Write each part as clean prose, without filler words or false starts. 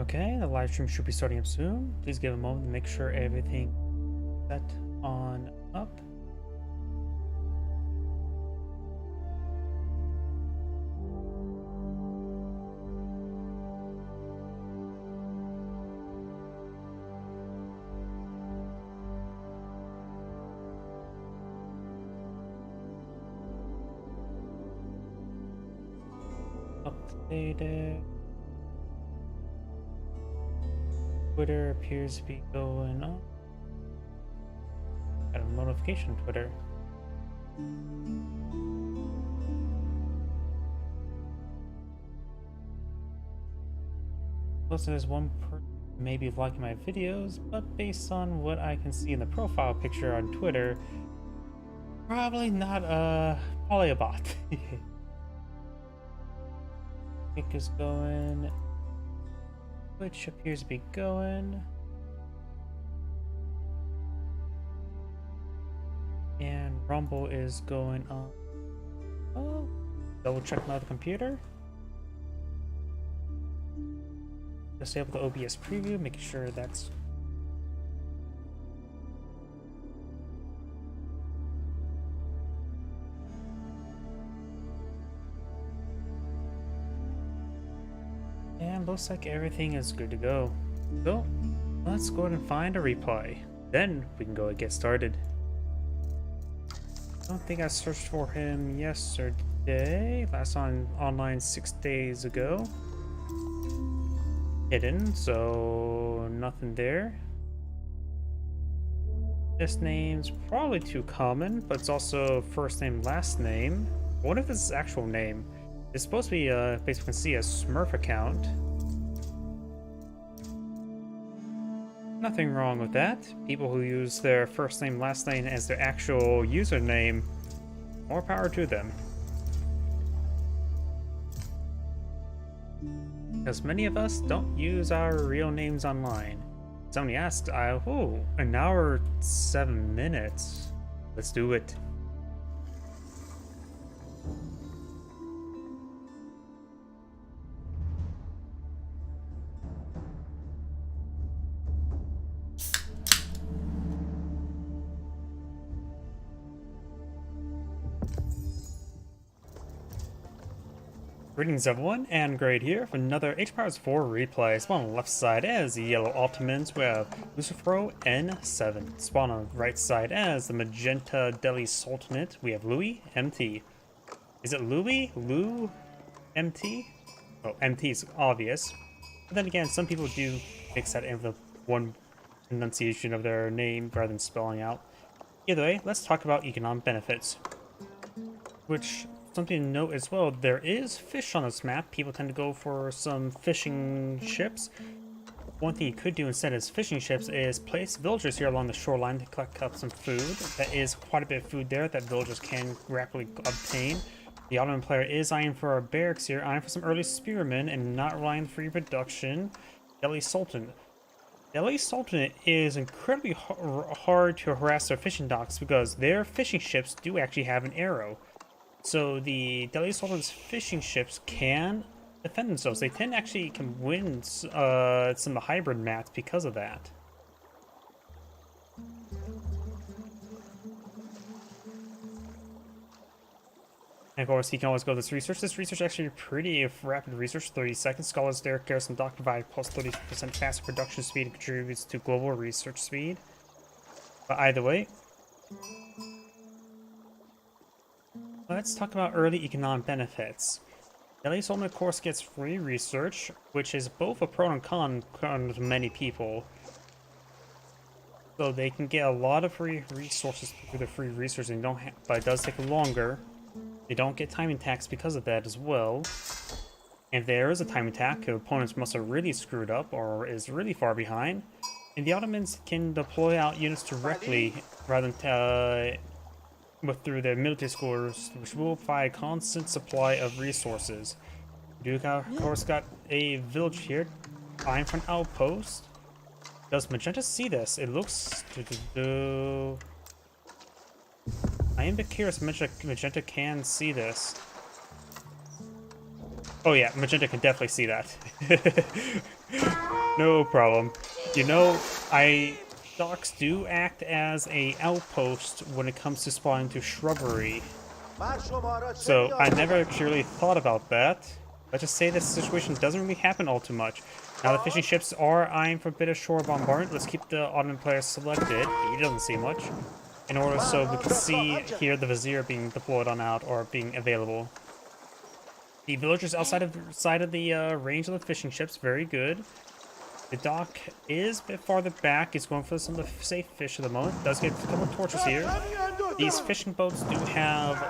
Okay, the live stream should be starting up soon. Please give a moment to make sure everything set on up. Updated. Twitter appears to be going on. Got a notification Twitter. Plus there's one person maybe liking my videos, but based on what I can see in the profile picture on Twitter, probably not probably a bot. Kick is going. Twitch appears to be going. And Rumble is going on. Oh, double check my other computer. Disable the OBS preview, making sure that's and looks like everything is good to go. So let's go ahead and find a replay. Then we can go and get started. I don't think I searched for him yesterday. Last on online 6 days ago. Hidden, so nothing there. This name's probably too common, but it's also first name, last name. What if this is actual name? It's supposed to be basically you can see a Smurf account. Nothing wrong with that. People who use their first name, last name as their actual username, more power to them. Because many of us don't use our real names online. Somebody asked, oh, an hour, 7 minutes. Let's do it. Greetings everyone, and Grade here for another H-Powers 4 replay. Spawn on the left side as the yellow Ultimans, we have Lucifero N7. Spawn on the right side as the magenta Deli Sultanate, we have Louis MT. Is it Louis? Lou MT? Oh, MT is obvious. But then again, some people do mix that in with one enunciation of their name rather than spelling out. Either way, let's talk about economic benefits. Which, something to note as well, there is fish on this map. People tend to go for some fishing ships. One thing you could do instead of fishing ships is place villagers here along the shoreline to collect up some food. That is quite a bit of food there that villagers can rapidly obtain. The Ottoman player is eyeing for our barracks here, eyeing for some early spearmen and not relying on free production. Delhi Sultan. Delhi Sultanate is incredibly hard to harass their fishing docks because their fishing ships do actually have an arrow. So the Delhi Sultan's fishing ships can defend themselves. They tend to actually can win some of the hybrid mats because of that. And of course, you can always go this research. This research is actually pretty rapid research, 30 seconds. Scholars Derek Garrison Dock provide plus 30% faster production speed and contributes to global research speed. But either way, let's talk about early economic benefits. Delhi Sultan, of course, gets free research, which is both a pro and con to many people. So they can get a lot of free resources through the free research, and but it does take longer. They don't get timing tax because of that as well. If there is a timing tax, opponents must have really screwed up or is really far behind. And the Ottomans can deploy out units directly rather than through their military schools, which will provide a constant supply of resources. Duke, of course, got a village here, eyeing for an outpost. Does Magenta see this? It looks... I am a bit curious. Magenta can see this. Oh yeah, Magenta can definitely see that. No problem. You know, docks do act as a outpost when it comes to spawning to shrubbery. So I never actually thought about that. Let's just say this situation doesn't really happen all too much. Now the fishing ships are eyeing for a bit of shore bombardment. Let's keep the Ottoman player selected. He doesn't see much. In order so we can see here the Vizier being deployed on out or being available. The villagers outside of the range of the fishing ships, very good. The dock is a bit farther back. He's going for some of the safe fish at the moment. Does get a couple of torches here. These fishing boats do have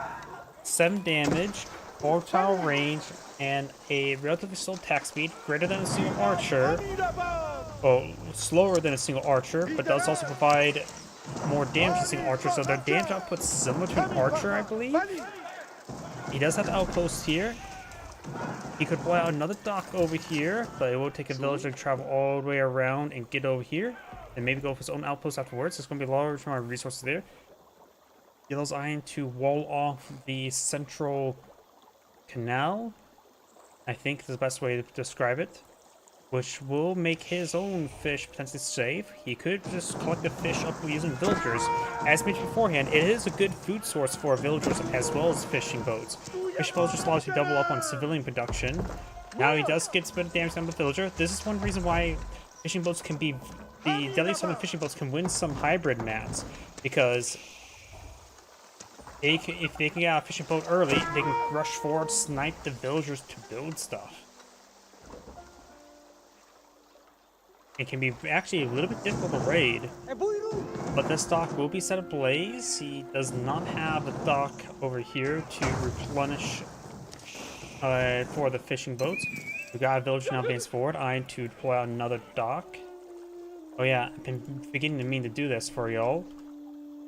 7 damage, volatile range, and a relatively slow attack speed, greater than a single archer. Well, slower than a single archer, but does also provide more damage than a single archer, so their damage output's similar to an archer, I believe. He does have the outpost here. He could play out another dock over here, but it will take a villager to travel all the way around and get over here, and maybe go for his own outpost afterwards. There's going to be a large amount of resources there. Yellow's eyeing to wall off the central canal, I think is the best way to describe it, which will make his own fish potentially safe. He could just collect the fish up using villagers. As mentioned beforehand, it is a good food source for villagers as well as fishing boats. Fishing boats just allows you to double up on civilian production. Now he does get a bit of damage on the villager. This is one reason why fishing boats can be... The Deadly Summon fishing boats can win some hybrid mats, because if they can get out a fishing boat early, they can rush forward, snipe the villagers to build stuff. It can be actually a little bit difficult to raid, but this dock will be set ablaze. He does not have a dock over here to replenish for the fishing boats. We got a village now advance forward, eyeing to deploy out another dock. Oh yeah, I've been beginning to mean to do this for y'all.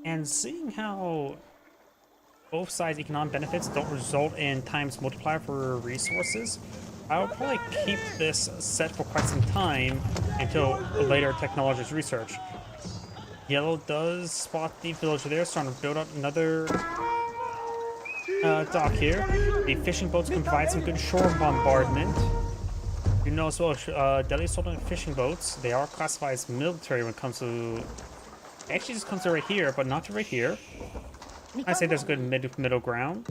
And seeing how both sides' economic benefits don't result in times multiplier for resources, I will probably keep this set for quite some time until later technologies research. Yellow does spot the villager there, starting to build up another dock here. The fishing boats can provide some good shore bombardment. You know as well, Deadly Assault fishing boats, they are classified as military when it comes to... Actually, just comes to right here, but not to right here. I say there's a good middle ground.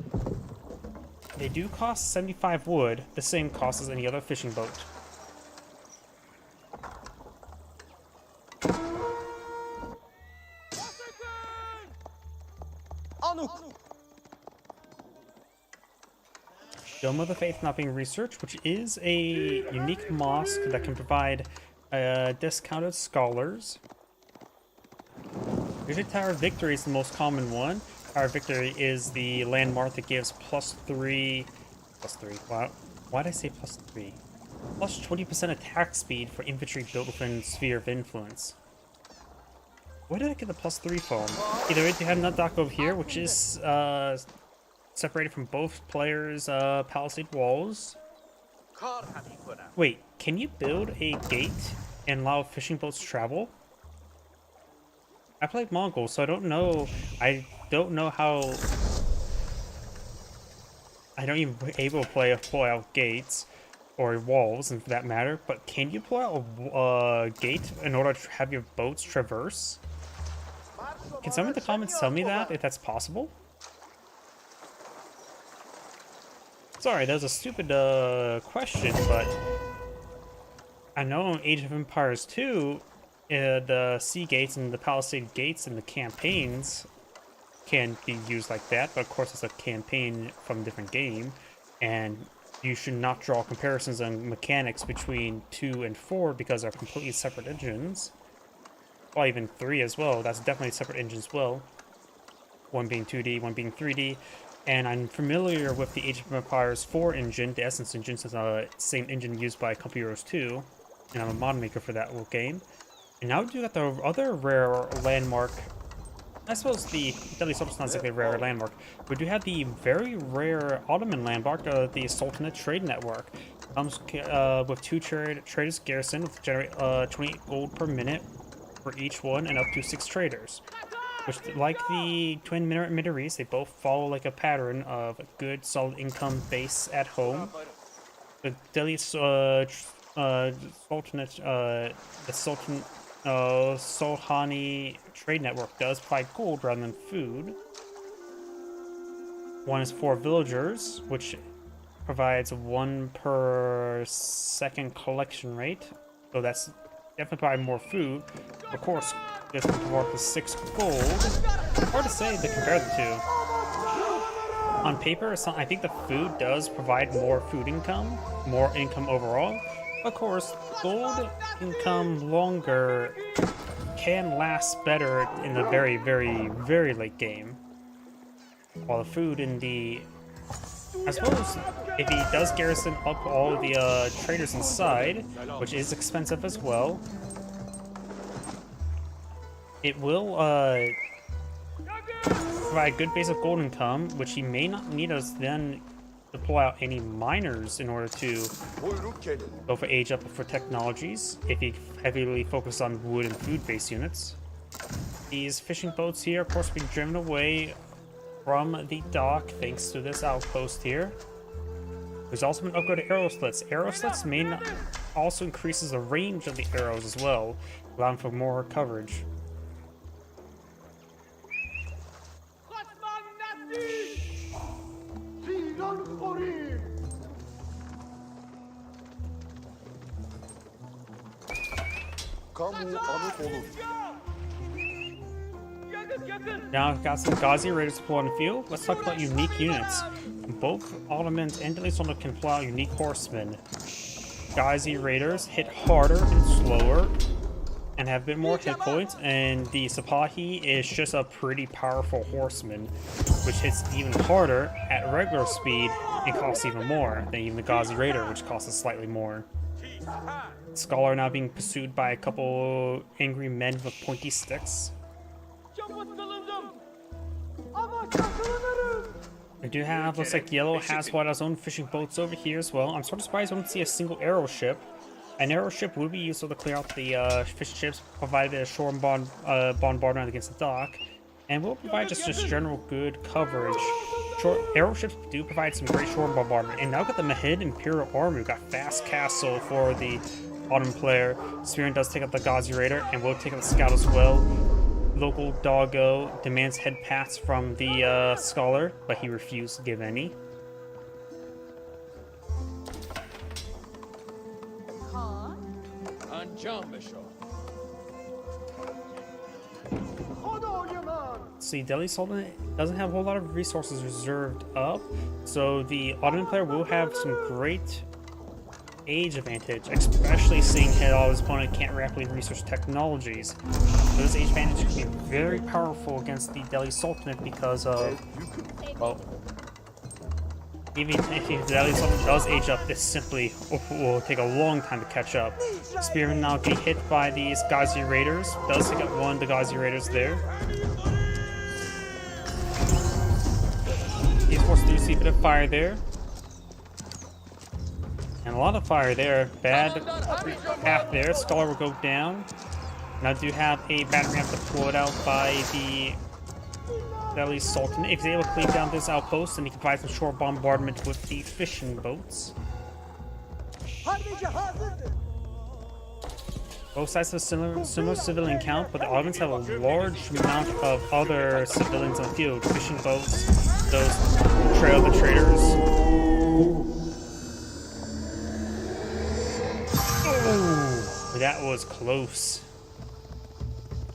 They do cost 75 wood, the same cost as any other fishing boat. Dome of the Faith not being researched, which is a unique mosque that can provide discounted scholars. Usually Tower of Victory is the most common one. Tower of Victory is the landmark that gives +3... Wow. Why did I say +3? Plus 20% attack speed for infantry built within Sphere of Influence. Where did I get the +3 from? Either way, you have another dock over here, which is separated from both players' palisade walls. Wait, can you build a gate and allow fishing boats to travel? I played Mongol, so I don't know how... I don't even able to pull out gates or walls, and for that matter. But can you pull out a gate in order to have your boats traverse? Can someone in the comments tell me that, if that's possible? Sorry, that was a stupid question, but I know in Age of Empires 2, the sea gates and the palisade gates in the campaigns can be used like that, but of course it's a campaign from a different game, and you should not draw comparisons on mechanics between 2 and 4 because they're completely separate engines. Well, even 3 as well, that's definitely a separate engine as well. One being 2D, one being 3D. And I'm familiar with the Age of Empires 4 engine, the Essence engine, since the same engine used by Company Heroes 2, and I'm a mod maker for that little game. And now we do got the other rare landmark. I suppose the Deadly Assault is not exactly a rare landmark. We do have the very rare Ottoman landmark, the Sultanate Trade Network. Comes with 2 traders garrison, with generate 28 gold per minute for each one, and up to 6 traders. Which, like the Twin Minaretes, they both follow like a pattern of a good, solid income base at home. the Delhi Sultanate, the Sultani trade network does provide gold rather than food. One is for villagers, which provides 1 per second collection rate. So that's definitely probably more food. Of course, this will work with 6 gold. Hard to say to compare the two. On paper, I think the food does provide more food income, more income overall. Of course, gold income longer can last better in the very, very, very late game. While the food in the... I suppose if he does garrison up all the traders inside, which is expensive as well, it will provide a good base of gold income, which he may not need us then deploy out any miners in order to go for age up for technologies if he heavily focus on wood and food based units. These fishing boats here, of course, being driven away from the dock thanks to this outpost here. There's also been upgrade to arrow slits. Arrow slits may not also increases the range of the arrows as well, allowing for more coverage. Now I've got some Ghazi Raiders deployed on the field. Let's talk about unique units. Both Ottomans and Delhi Sultanate can pull out unique horsemen. Ghazi Raiders hit harder and slower and have a bit more hit points, and the Sipahi is just a pretty powerful horseman, which hits even harder at regular speed and costs even more than even the Ghazi Raider, which costs us slightly more. Scholar now being pursued by a couple angry men with pointy sticks. We do have, looks like Yellow has one of his own fishing boats over here as well. I'm sort of surprised I don't see a single arrow ship. An arrow ship would be useful to clear out the fishing ships, provide a shore bombardment against the dock, and will provide just general good coverage. Arrow ships do provide some great shore bombardment, and now got the Mahid Imperial Army. We've got Fast Castle for the Ottoman player. Spearman does take out the Ghazi Raider, and will take out the Scout as well. Local Doggo demands head paths from the Scholar, but he refused to give any. See, Delhi Sultanate doesn't have a whole lot of resources reserved up, so the Ottoman player will have some great age advantage, especially seeing how all his opponent can't rapidly research technologies. This age advantage can be very powerful against the Delhi Sultanate because of, well, even if the Delhi Sultanate does age up, this simply will take a long time to catch up. Spearman now being hit by these Ghazi Raiders, does take out one of the Ghazi Raiders there. These forces do see a bit of fire there. And a lot of fire there. Bad path there. Scholar will go down. Now do have a battery ramp deployed out by the Delhi Sultan. If he's able to clean down this outpost, then he can provide some shore bombardment with the fishing boats. Both sides have a similar civilian count, but the Ottomans have a large amount of other civilians on the field. Fishing boats, those trail the traders. Oh, that was close.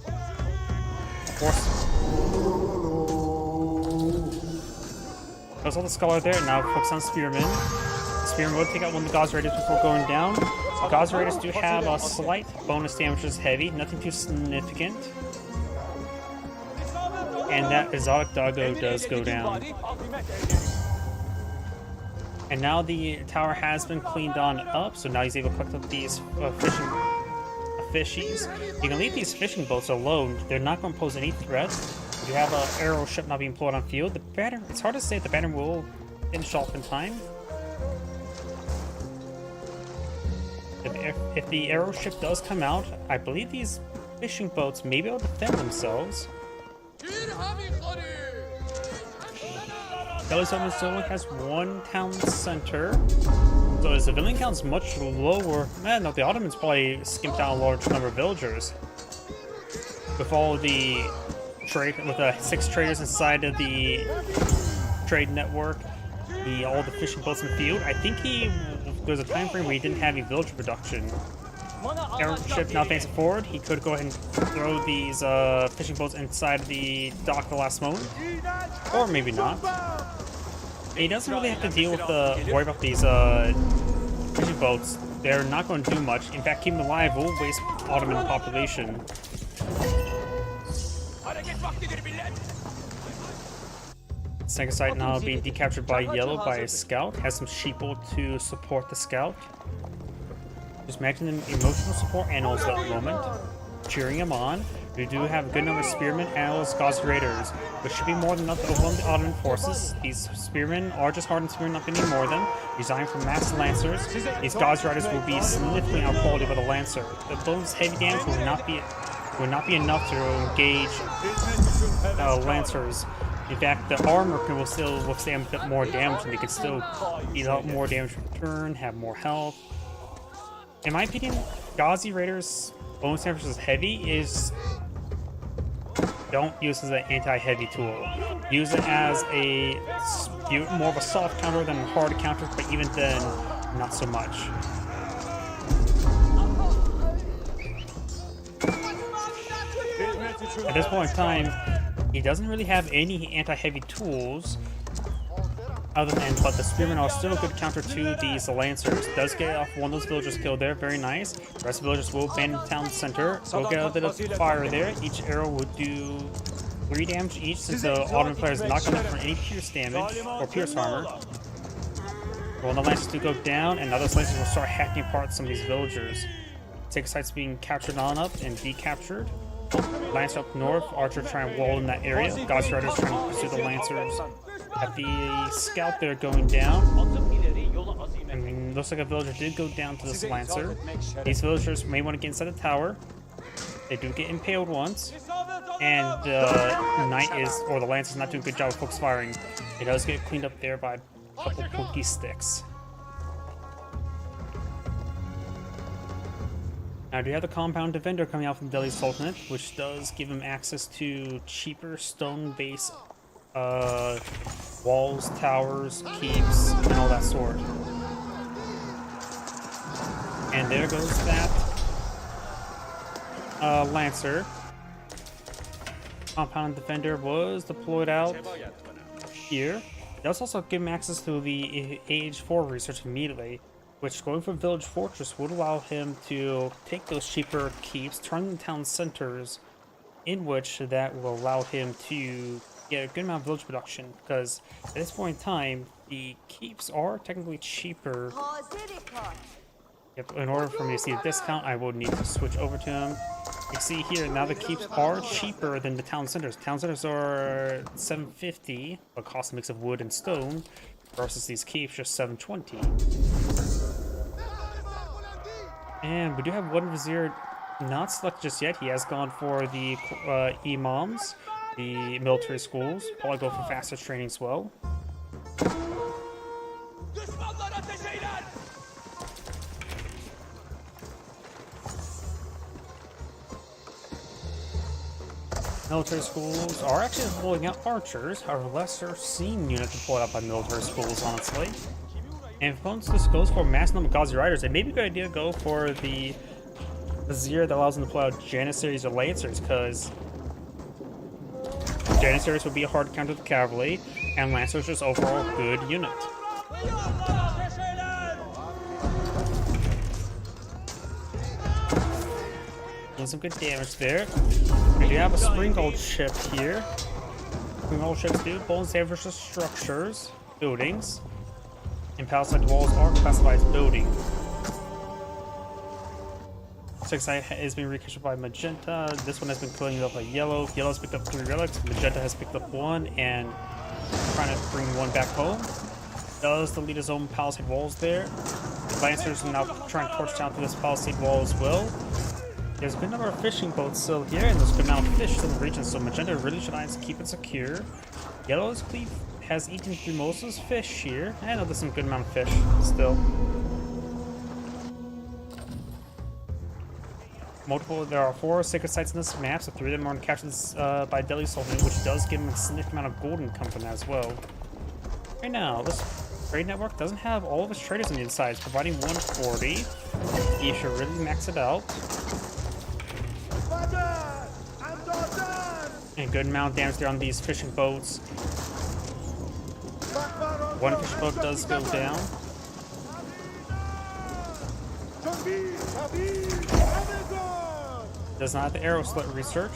Of course. There's all the Scholar there. Now focus on Spearman. Spearman will take out one of the Ghazi Raiders before going down. The Ghazi Raiders do have a slight bonus damage, which is heavy, nothing too significant. And that exotic Doggo does go down. And now the tower has been cleaned on up, so now he's able to collect up these fishies. You can leave these fishing boats alone. They're not going to pose any threat. You have an arrow ship not being employed on field. The banner, it's hard to say if the banner will finish off in time. If the arrow ship does come out, I believe these fishing boats may be able to defend themselves. Delhi Sultanate still has one town center. So the civilian count's much lower. Man, no, the Ottomans probably skimped out a large number of villagers. With all the trade, with the 6 traders inside of the trade network, all the fishing boats in the field, I think there's a time frame where he didn't have any villager production. Airship now advancing forward, he could go ahead and throw these fishing boats inside the dock at the last moment, or maybe not. He doesn't really have to deal with worry about these fishing boats. They're not going to do much. In fact, keeping them alive will waste Ottoman population. Second site now being decaptured by Yellow by a scout. Has some sheeple to support the scout. Just imagine them emotional support animals at the moment, cheering him on. We do have a good number of spearmen as Gauzy Raiders, which should be more than enough to overwhelm the Ottoman forces. These spearmen are just hardened spearmen, not any more of them. Designed for mass lancers, these Gauzy Raiders will be significantly outqualified by the lancer. The bonus heavy damage will not be enough to engage lancers. In fact, the armor will still withstand a bit more damage, and they can still deal out more damage in return, have more health. In my opinion, Gauzy Raiders' bonus damage versus heavy is don't use it as an anti-heavy tool. Use it as more of a soft counter than a hard counter, but even then, not so much. At this point in time, he doesn't really have any anti-heavy tools other than, but the spearmen are still a good counter to these lancers. Does get off one of those villagers killed there, very nice. The rest of the villagers will abandon the town center. Will get a bit of fire there. Each arrow would do 3 damage each, since the Ottoman player is not going to for any pierce damage or pierce armor. Well, the lancers do go down, and now those lancers will start hacking apart some of these villagers. Take sites being captured on up and decaptured. Lancer up north, Archer trying to wall in that area. Gauzy Raiders trying to pursue the Lancers. At the scout there going down. I mean, looks like a villager did go down to this Lancer. These villagers may want to get inside the tower. They do get impaled once. And the Lance is not doing a good job of focus firing. It does get cleaned up there by a couple pokey sticks. Now, do you have the Compound Defender coming out from Delhi Sultanate, which does give him access to cheaper stone-based walls, towers, keeps, and all that sort. And there goes that Lancer. Compound Defender was deployed out here. It does also give him access to the AH4 research immediately, which going for Village Fortress would allow him to take those cheaper keeps, turn them town centers, in which that will allow him to get a good amount of village production, because at this point in time, the keeps are technically cheaper. Yep, in order for me to see the discount, I would need to switch over to him. You can see here, now the keeps are cheaper than the town centers. Town centers are $750, but cost a mix of wood and stone, versus these keeps just $720. And we do have one Vizier not selected just yet. He has gone for the imams, the military schools. Probably go for faster training as well. Military schools are actually deploying out archers, are a lesser seen unit deployed out by military schools, honestly. And if opponents just goes for a mass number of Gauzy Riders, it may be a good idea to go for the Vizier that allows them to deploy out Janissaries or Lancers, because Janissaries would be a hard counter to the cavalry, and Lancers just overall a good unit. Doing some good damage there. We do have a Springald ship here. Springald ships do bonus damage versus structures, buildings. And Palisade walls are classified as building. Six side is being recaptured by Magenta. This one has been cleaned up by Yellow. Yellow's picked up 3 relics. Magenta has picked up 1 and trying to bring 1 back home. Does delete his own Palisade walls there. The Lancers are now trying to torch down to this Palisade wall as well. There's a good number of fishing boats still here, and there's a good amount of fish in the region, so Magenta really should keep it secure. Yellow's cleave has eaten through most of his fish here. I know there's some good amount of fish still. There are 4 sacred sites in this map, so 3 of them are captured by Delhi Sultan, which does give him a significant amount of gold income from that as well. Right now, this trade network doesn't have all of its traders on the inside. It's providing 140. You should really max it out. And a good amount of damage there on these fishing boats. One fishing boat does go down. Does not have the arrow slit research.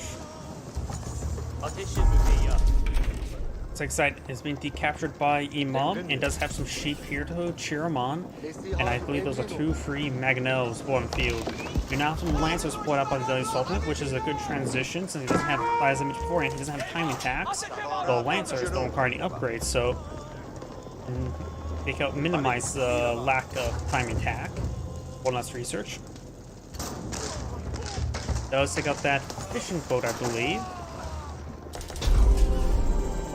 Sacred site is being decaptured by Imam and does have some sheep here to cheer him on. And I believe those are 2 free Mangonels on the field. You now have some Lancers put out by the Delhi Sultan, which is a good transition since he doesn't have, as I mentioned before, he doesn't have timing attacks. The Lancers don't require any upgrades, so they can minimize the lack of timing attack. One last research. Does take out that fishing boat, I believe.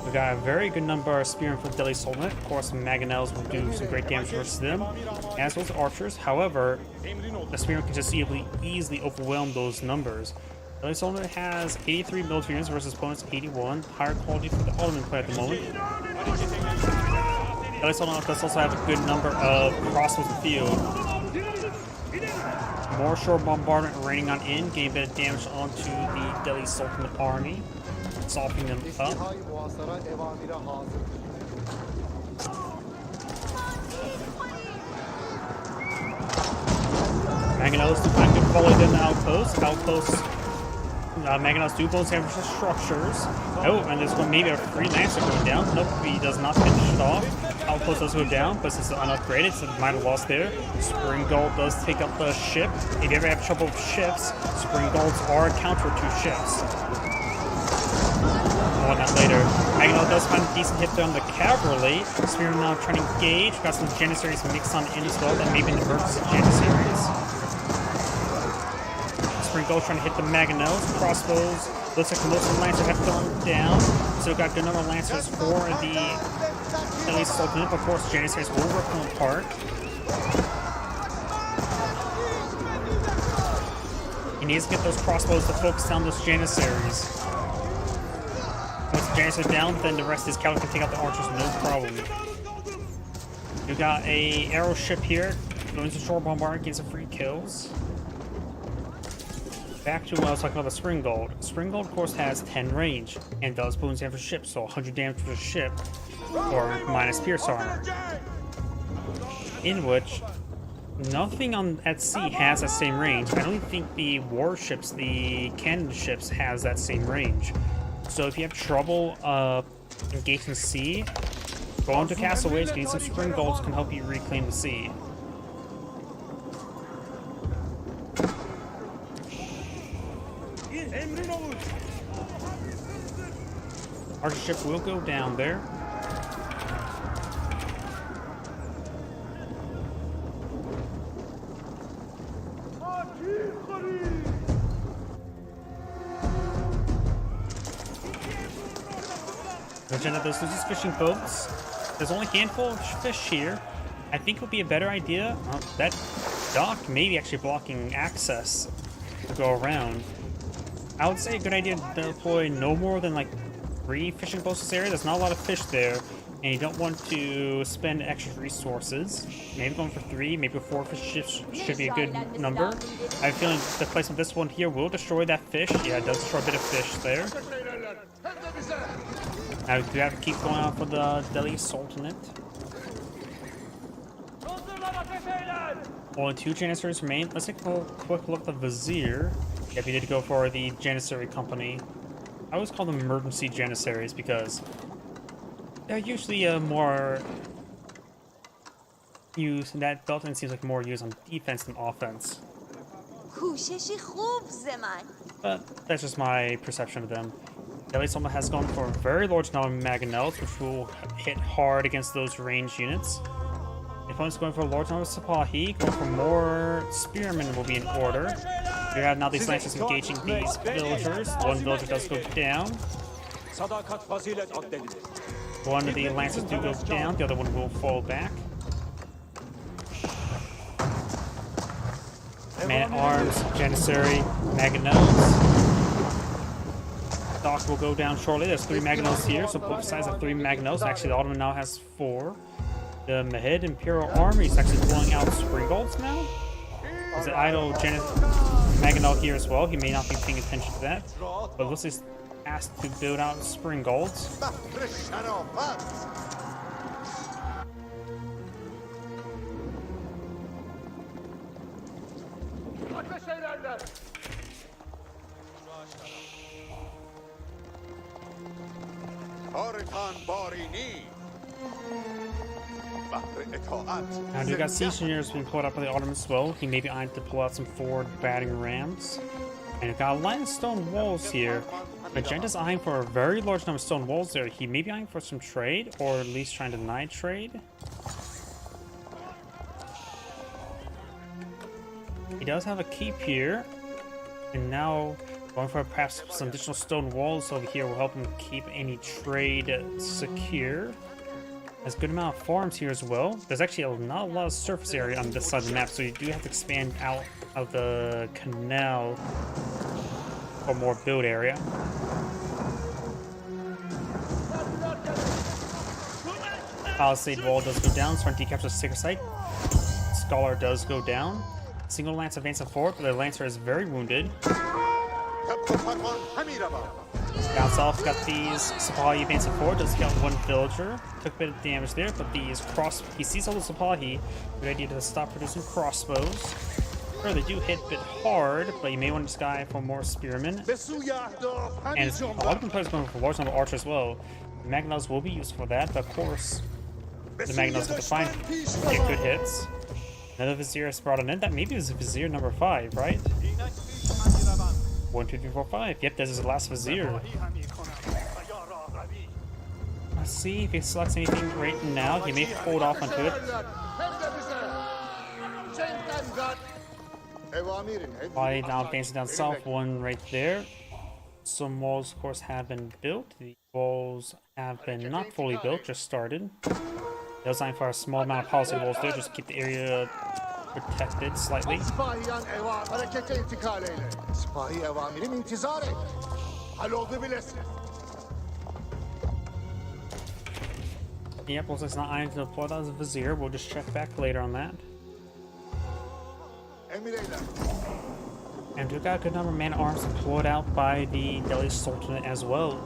We got a very good number of spearmen for Delhi Sultan. Of course, Mangonels will do some great damage versus them, as well as archers. However, the spearmen can just easily overwhelm those numbers. Delhi Sultan has 83 military units versus opponents 81. Higher quality for the Ottoman player at the moment. Delhi Sultan does also have a good number of crossbows in the field. More shore bombardment raining on in, getting a bit of damage onto the Delhi Sultan army, softening them up. Mangonels do find good volley in the outposts. Mangonels do both have structures. Oh, and there's maybe a free lancer going down. Nope, he does not finish it off. Outpost does go down, but since it's unupgraded, so it might have lost there. Springald does take up the ship. If you ever have trouble with ships, Springalds are a counter to ships. More on that later. Mangonel does find a decent hit there on the cavalry. Spearman now trying to engage. Got some Janissaries mixed on in as well. That may be an emergency Janissaries. Springald trying to hit the Mangonels. Crossbows. Looks like most of the Lancers have gone down. So we've got a good number of Lancers for the Delhi Sultan. Of course, Janissaries will rip them apart. He needs to get those crossbows to focus down those Janissaries. Once the Janissaries are down, then the rest of his cavalry can take out the archers, no problem. We've got a arrow ship here, going to shore bombardment, getting some free kills. Back to what I was talking about the Springald. Springald, of course, has 10 range and does bonus damage for ships, so 100 damage for the ship, or minus pierce armor. In which, nothing at sea has that same range. I don't think the warships, the cannon ships, has that same range. So if you have trouble engaging the sea, go into castaways, getting some Springalds can help you reclaim the sea. Archer ship will go down there. There's these fishing boats. There's only a handful of fish here. I think it would be a better idea. That dock may be actually blocking access to go around. I would say a good idea to deploy no more than like 3 fishing boats in this area. There's not a lot of fish there, and you don't want to spend extra resources. Maybe going for 3, maybe 4 fish ships should be a good number. I have a feeling the placement of this one here will destroy that fish. Yeah, it does destroy a bit of fish there. Now we do have to keep going out for the Delhi Sultanate. Only 2 Janissaries remain. Let's take a quick look at the Vizier. Yeah, we did go for the Janissary Company. I always call them emergency Janissaries because they're usually more used, and that Belton seems like more used on defense than offense. But that's just my perception of them. Delhi Sultan has gone for a very large number of Mangonels, which will hit hard against those ranged units. The opponent's going for a large number of Sipahi, going for more Spearmen will be in order. We have now these Lancers engaging these villagers. One villager does go down. One of the Lancers do go down, the other one will fall back. Man-at-Arms, Janissary, Mangonels. Dock will go down shortly. There's 3 Mangonels here, so both sides have 3 Mangonels. Actually, the Ottoman now has 4. The Mahid Imperial Army is actually pulling out Springalds now. There's an idle Mangonel here as well. He may not be paying attention to that, but looks like he's asked to build out Springalds. Now, you got Siege Engineers being pulled up by the Ottomans as well. He may be eyeing to pull out some forward batting rams. And you've got a line of stone walls here. Magenta's eyeing for a very large number of stone walls there. He may be eyeing for some trade, or at least trying to deny trade. He does have a keep here. And now going for perhaps some additional stone walls over here will help him keep any trade secure. There's a good amount of farms here as well. There's actually not a lot of surface area on this side of the map, so you do have to expand out of the canal for more build area. Palisade wall does go down, starting to capture the Sacred Site. Scholar does go down. Single lance advancing forward, but the lancer is very wounded. Down south, got these Sipahi advancing forward, does count 1 villager. Took a bit of damage there, but these he sees all the Sipahi. Good idea to stop producing crossbows. Sure, they do hit a bit hard, but you may want this guy for more spearmen. And a lot of them players going for large number of archers as well. The Mangonels will be used for that, but of course, the Mangonels have to find get good hits. Another Vizier is brought in. That maybe is Vizier number 5, right? 1, 2, 3, 4, 5. Yep, this is the last Vizier. Let's see if he selects anything right now. He may hold off onto it. Why now advancing down south, 1 right there. Some walls, of course, have been built. The walls have been not fully built, just started. They're designed for a small amount of policy walls there, just to keep the area protected slightly. Yep, looks like it's not eyeing to deploy that as a Vizier. We'll just check back later on that. And we've got a good number of man-at-arms deployed out by the Delhi Sultanate as well.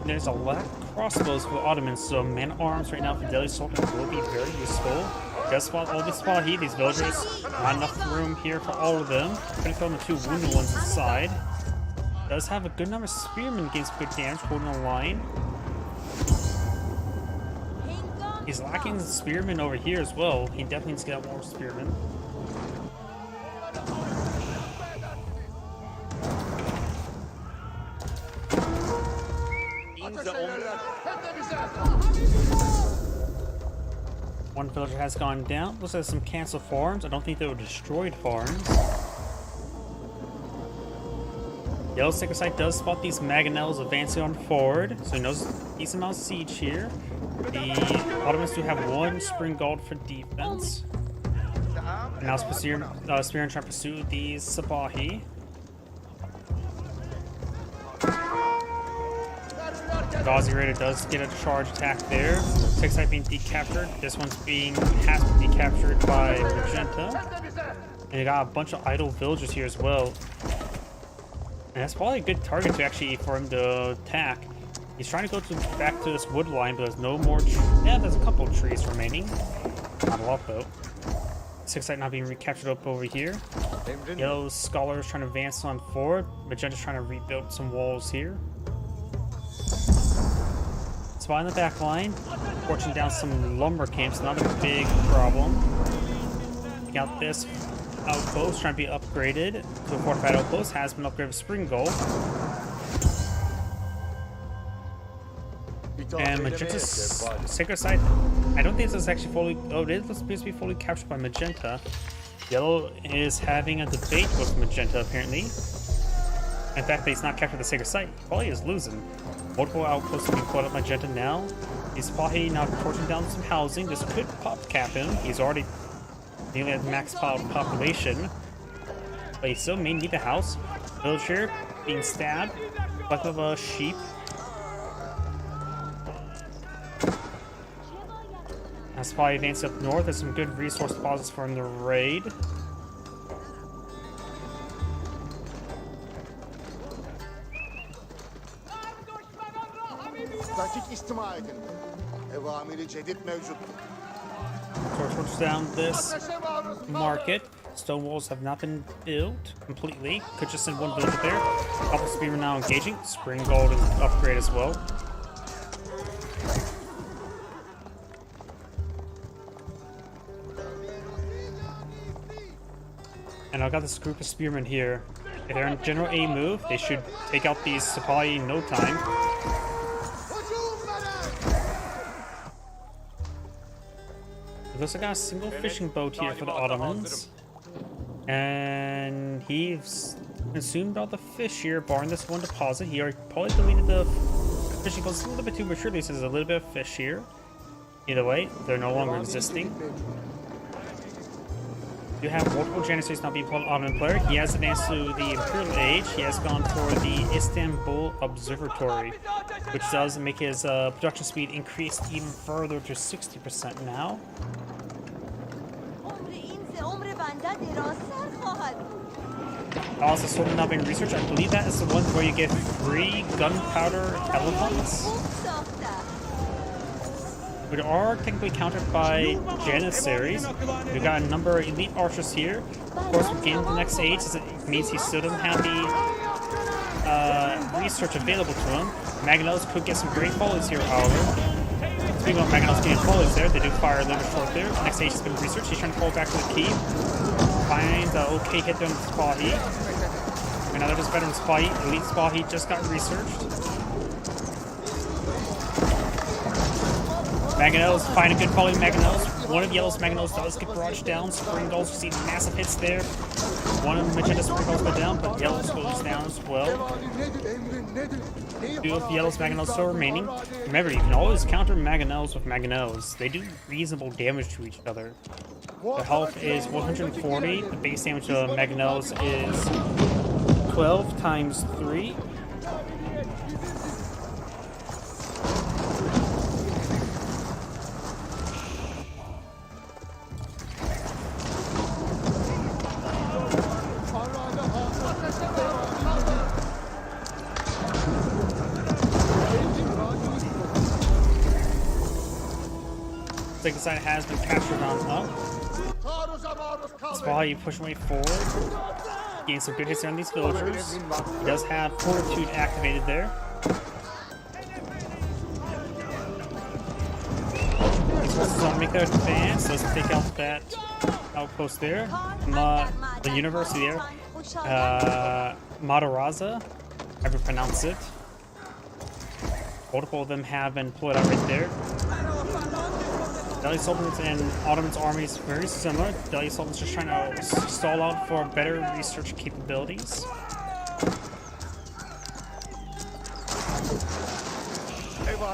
There's a lot of crossbows for the Ottomans, so man-at-arms right now for Delhi Sultanate will be very useful. Just while all these Sipahi, these villagers, not enough room here for all of them. Couldn't throw them the 2 wounded ones inside. Does have a good number of spearmen against good damage, holding a line. He's lacking the spearmen over here as well. He definitely needs to get out more spearmen. One villager has gone down. Looks like some canceled farms. I don't think they were destroyed farms. Yellow Sacred Site does spot these Mangonels advancing on forward, so he knows a decent amount of siege here. The Ottomans do have 1 Springald for defense. And now Spearmen trying to pursue these Sipahi. Ghazi Raider does get a charge attack there. Sacred Site being decaptured. This one's has to be decaptured by Magenta. And you got a bunch of idle villagers here as well. And that's probably a good target to actually for him to attack. He's trying to go back to this wood line, but there's no more yeah, there's a couple of trees remaining. Not a lot though. Sacred Site not being recaptured up over here. Yellow Scholars trying to advance on forward. Magenta's trying to rebuild some walls here. Spot in the back line. Fortune down some lumber camps, not a big problem. We got this outpost trying to be upgraded to a fortified outpost. Has been upgraded with Springald. And Magenta's Sacred Site, I don't think this is actually fully, oh, it appears to be fully captured by Magenta. Yellow is having a debate with Magenta, apparently. In fact, he's not captured the Sacred Site. He probably is losing. Multiple outposts are being put up Magenta now. He's probably now torching down some housing. This could pop cap him. He's already Nearly at max population. But you still may need the house. Villager being stabbed. Like of a sheep. As Spy advances up north, there's some good resource deposits from the raid. Torch down this market. Stone walls have not been built completely. Could just send one villager there. Couple spearmen now engaging. Spring gold and upgrade as well. And I've got this group of spearmen here. If they're in general A move, they should take out these supply in no time. It looks like I got a single fishing boat here for the Ottomans. And he's consumed all the fish here, barring this one deposit. He already probably deleted the fishing boats a little bit too maturely, so there's a little bit of fish here. Either way, they're no longer existing. You have multiple Janissaries now being called Ottoman player. He has advanced to the Imperial Age. He has gone for the Istanbul Observatory, which does make his production speed increase even further to 60% now. Also, sort of now being researched. I believe that is the one where you get free gunpowder elephants. We are technically countered by Janissaries. We've got a number of elite archers here. Of course, with gaining the next age, it means he still doesn't have the research available to him. Mangonels could get some great volleys here, however. Speaking of Mangonels getting volleys there, they do fire a little bit short there. Next age has been researched. He's trying to fall back to the key. Finds an okay hit there on Spahi. Another just veteran Spahi. Elite Spahi just got researched. Mangonels, find a good quality Mangonels. One of Yellow's Mangonels does get barraged down. Spring Gulls, you see massive hits there. One of Magenda's Spring Gulls go down, but Yellow's goes down as well. Two of Yellow's Mangonels still remaining. Remember, you can always counter Mangonels with Mangonels. They do reasonable damage to each other. The health is 140. The base damage of Mangonels is 12 times 3. Second side has been captured on up. That's why you push away forward. Gain some good hits on these villagers. He does have Fortitude activated there. These forces don't make their advance. Let's take out that outpost there. The university there. Madaraza, however you pronounce it. Multiple of them have been pulled out right there. Delhi Sultan's and Ottoman's armies very similar. Delhi Sultan's just trying to stall out for better research capabilities.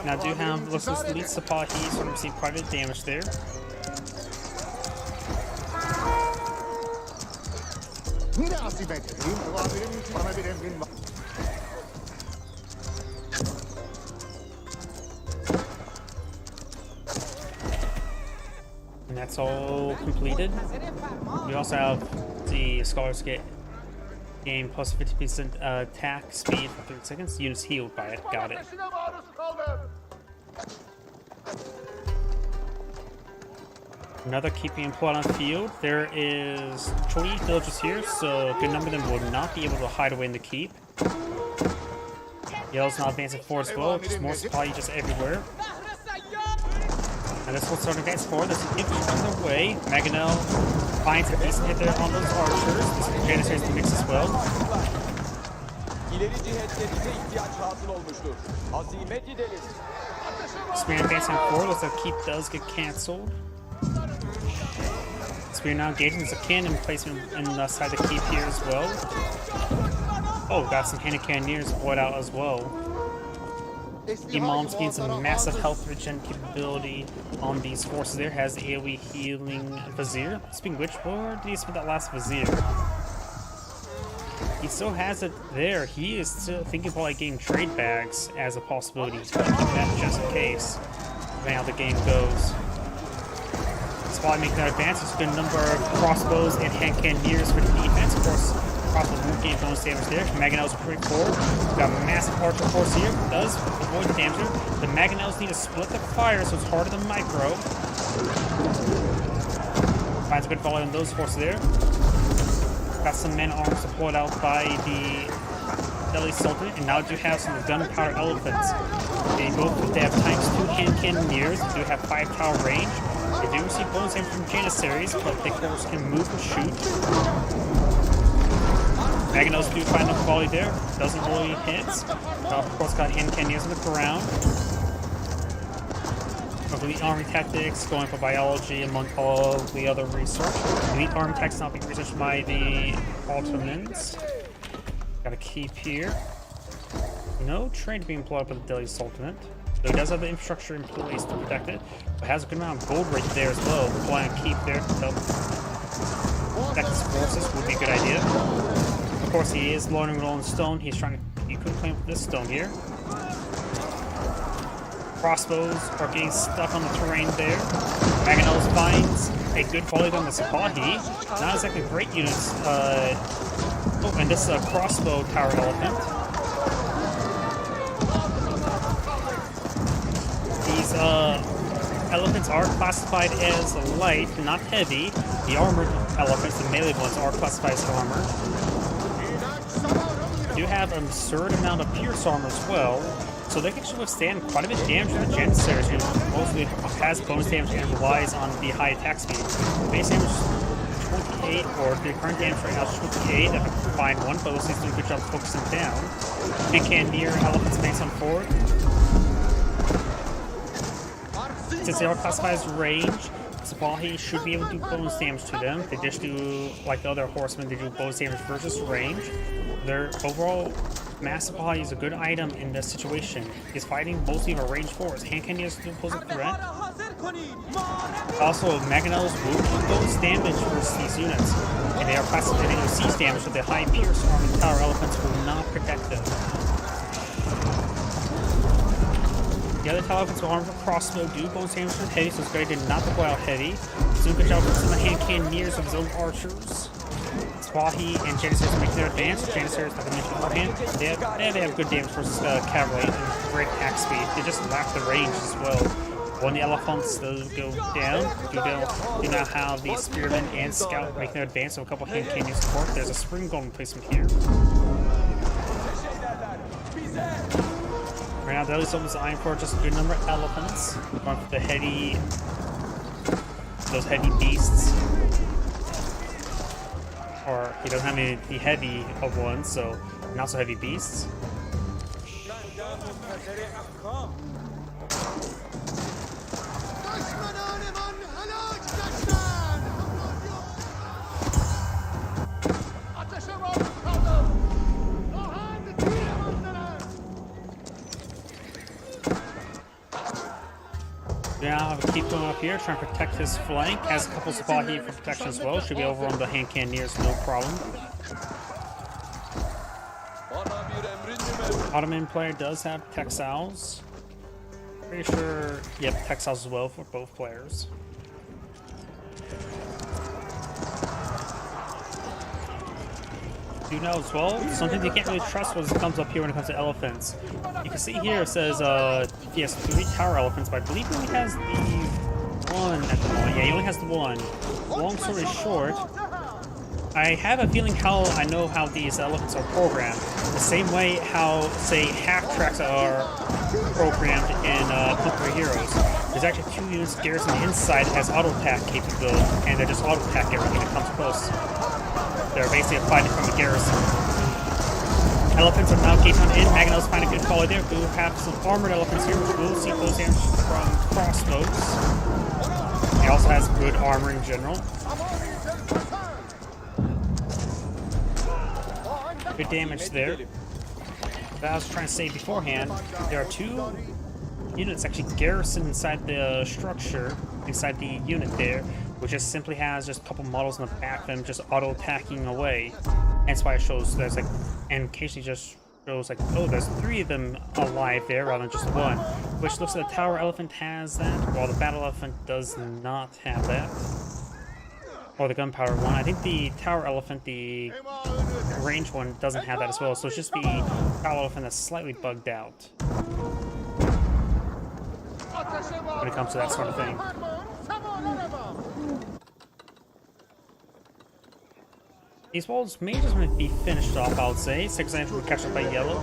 Now I do have Luxus Elite Sapahi, so I'm seeing quite a bit of damage there. And that's all completed. We also have the Scholars gain plus 50% attack speed for 30 seconds. Units healed by it. Got it. Another keeping employed on the field. There is 28 villagers here, so a good number of them will not be able to hide away in the keep. Yellow's not advancing forward as well, just more supply just everywhere. And this one's starting to advance forward. There's an infantry on their way. Mangonel finds a decent hit there on those archers. This Janissaries to mix as well. Spear advancing forward. Looks like keep does get cancelled. Spear now engaging. There's a cannon placement inside the keep here as well. Oh, got some Hand Cannoneers deployed out as well. Imam's gained some massive health regen capability on these forces there. Has the AoE healing Vizier. Speaking of which, where did he spend that last Vizier? He still has it there. He is still thinking about like getting trade bags as a possibility. Keep that just in case. Depending how the game goes. Spotlight making that advance. There's a good number of crossbows and hand cannoneers for the defense. Of course, crossbows won't gain bonus damage there. Mangonels are pretty forward. We've got a massive archer force here. Does avoid the damage. The Mangonels need to split the fire, so it's harder than micro. Finds a good volley on those forces there. Got some men arms deployed out by the Delhi Sultan, and now do have some gunpowder elephants. They have ×2 hand cannoneers. They do have 5 tower range. They do receive bonus damage from Janissaries, but they of course can move and shoot. Mangonels do find a volley there. Doesn't really hit. Of course, got hand cannoneers on the ground. Elite army tactics, going for biology among all the other research. Elite army tactics not being researched by the Ottomans. Got a keep here. No train being employed by the Delhi Sultanate. Though he does have the infrastructure in place to protect it, but has a good amount of gold right there as well. Applying a keep there to help protect his forces would be a good idea. Of course, he is learning rolling stone. He's trying to. He could claim this stone here. Crossbows are getting stuck on the terrain there. Mangonels finds a good volley on the Sipahi. Not exactly great units. Oh, and this is a crossbow tower elephant. These elephants are classified as light, not heavy. The armored elephants, the melee ones, are classified as armored. They do have an absurd amount of pierce armor as well. So they can actually withstand quite a bit of damage from the Janissaries, who mostly has bonus damage and relies on the high attack speed. Base damage 28, or the current damage right now is 28. That's a fine one, but looks like he's doing a good job focusing down. And cannoneer elephants base on forward. Since they are classified as range, Sipahi should be able to do bonus damage to them. They just do, like the other horsemen, they do bonus damage versus range. Their overall Mass Sipahi is a good item in this situation. He's fighting mostly a range force. Hand cannoneers do pose a threat. Also, Mangonels will do bonus damage versus these units. And they are classified as siege damage, so the high pierce armored tower elephants will not protect them. The other tower elephants with armed with crossbow do bonus damage with heavy, so it's great to not deploy out heavy. Soon good job with some of the hand cannoneers of his own archers. Sipahi and Janissaries make their advance. Janissaries, like I mentioned beforehand, they have good damage versus cavalry and great attack speed. They just lack the range as well. When the elephants go down, do now have the spearmen and scout make their advance, so a couple hand cannon support. There's a spring golden placement here. Right now, Delhi Sultan's eyeing for just a good number of elephants. Going for the those heavy beasts. Or he doesn't have any the heavy of one, so not so heavy beasts. Now keep going up here, trying to protect his flank. Has a couple Sipahi for protection as well. Should be over on the hand cannoneers, no problem. Ottoman player does have textiles. Pretty sure, yep, textiles as well for both players. Do know as well, something you can't really trust when it comes up here when it comes to elephants. You can see here it says he has 3 tower elephants, but I believe he only has the one at the moment. Yeah, he only has the one. Long story short, I have a feeling I know how these elephants are programmed. The same way how, say, half tracks are programmed in Conquer Heroes. There's actually 2 units garrison inside that has auto attack capability, and they just auto attack everything that comes close. They're basically fighting from a garrison. Elephants are now gated on in. Mangonels find a good follow there. We will have some armored elephants here, which will see close damage from crossbows. He also has good armor in general. Good damage there. But I was trying to say beforehand, there are two units actually garrisoned inside the structure, inside the unit there, which just simply has just a couple models in the back of them just auto-attacking away. That's why it shows there's like, and occasionally just shows like, oh, there's 3 of them alive there rather than just 1, which looks like the Tower Elephant has that, while the Battle Elephant does not have that. Or the Gunpowder one. I think the Tower Elephant, the range one, doesn't have that as well, so it's just the Tower Elephant that's slightly bugged out when it comes to that sort of thing. These walls may just be finished off, I would say. 6 items will catch up by yellow.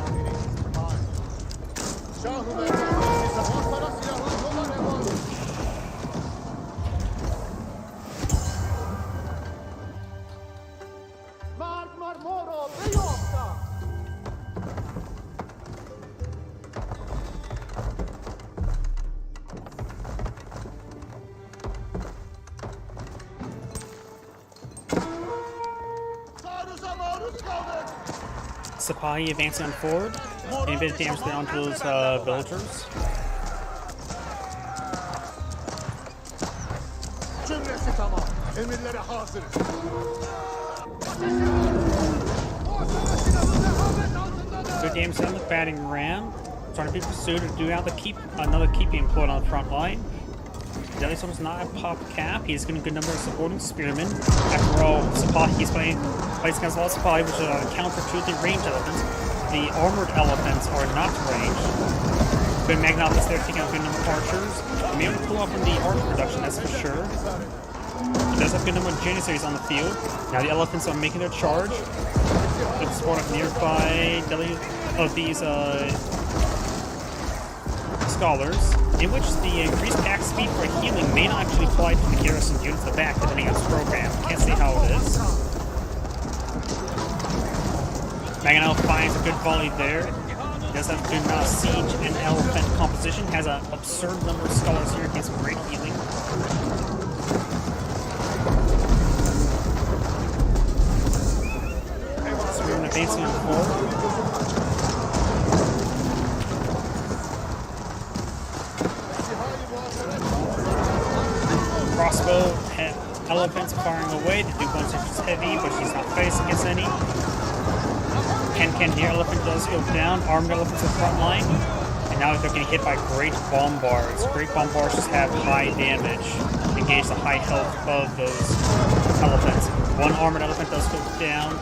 Sipahi advancing on forward, getting a bit of damage down to those villagers. Good damage on the batting ram. Trying to be pursued and do out another keep being employed on the front line. Deadly Soul's not a pop cap. He's getting a good number of supporting spearmen. After all, Sipahi's playing against a lot of Sipahi, which is on counter to the ranged elephants. The armored elephants are not ranged. Good Magnopolis there taking out a good number of archers. He may be able to pull off from the archer production, that's for sure. He does have a good number of Janissaries on the field. Now the elephants are making their charge. Good support of nearby of these scholars, in which the increased attack speed for healing may not actually apply to the garrison units at the back, depending on its program. Can't see how it is. Mangonel finds a good volley there. He does have a good amount of siege and elephant composition. Has an absurd number of scholars here. Gets some great healing. So we're advancing on forward. Crossbow elephants firing away. The Duke is heavy, but she's not facing against any. Ken near elephant does go down. Armed elephants in the front line. And now they're getting hit by great bombards. Great bombards just have high damage. Engage the high health of those elephants. One armored elephant does go down.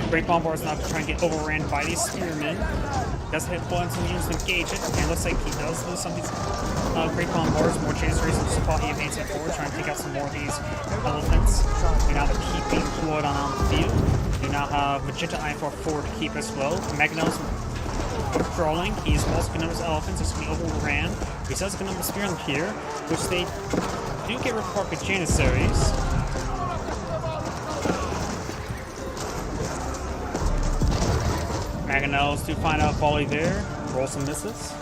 Great bombards now trying to get overran by these spearmen. Does hit one, some units to engage it, and it looks like he does lose some of these great bombards. More Janissaries and Sipahi advancing forward, trying to take out some more of these elephants. We now have the keep being deployed on the field. We now have Magenta Iron for forward to keep as well. Magnus withdrawing. He's also going to his elephants. It's going to be overran. He does get number spearmen here, which they do get report with Janissaries. Mangonels do find out volley there. Roll some misses.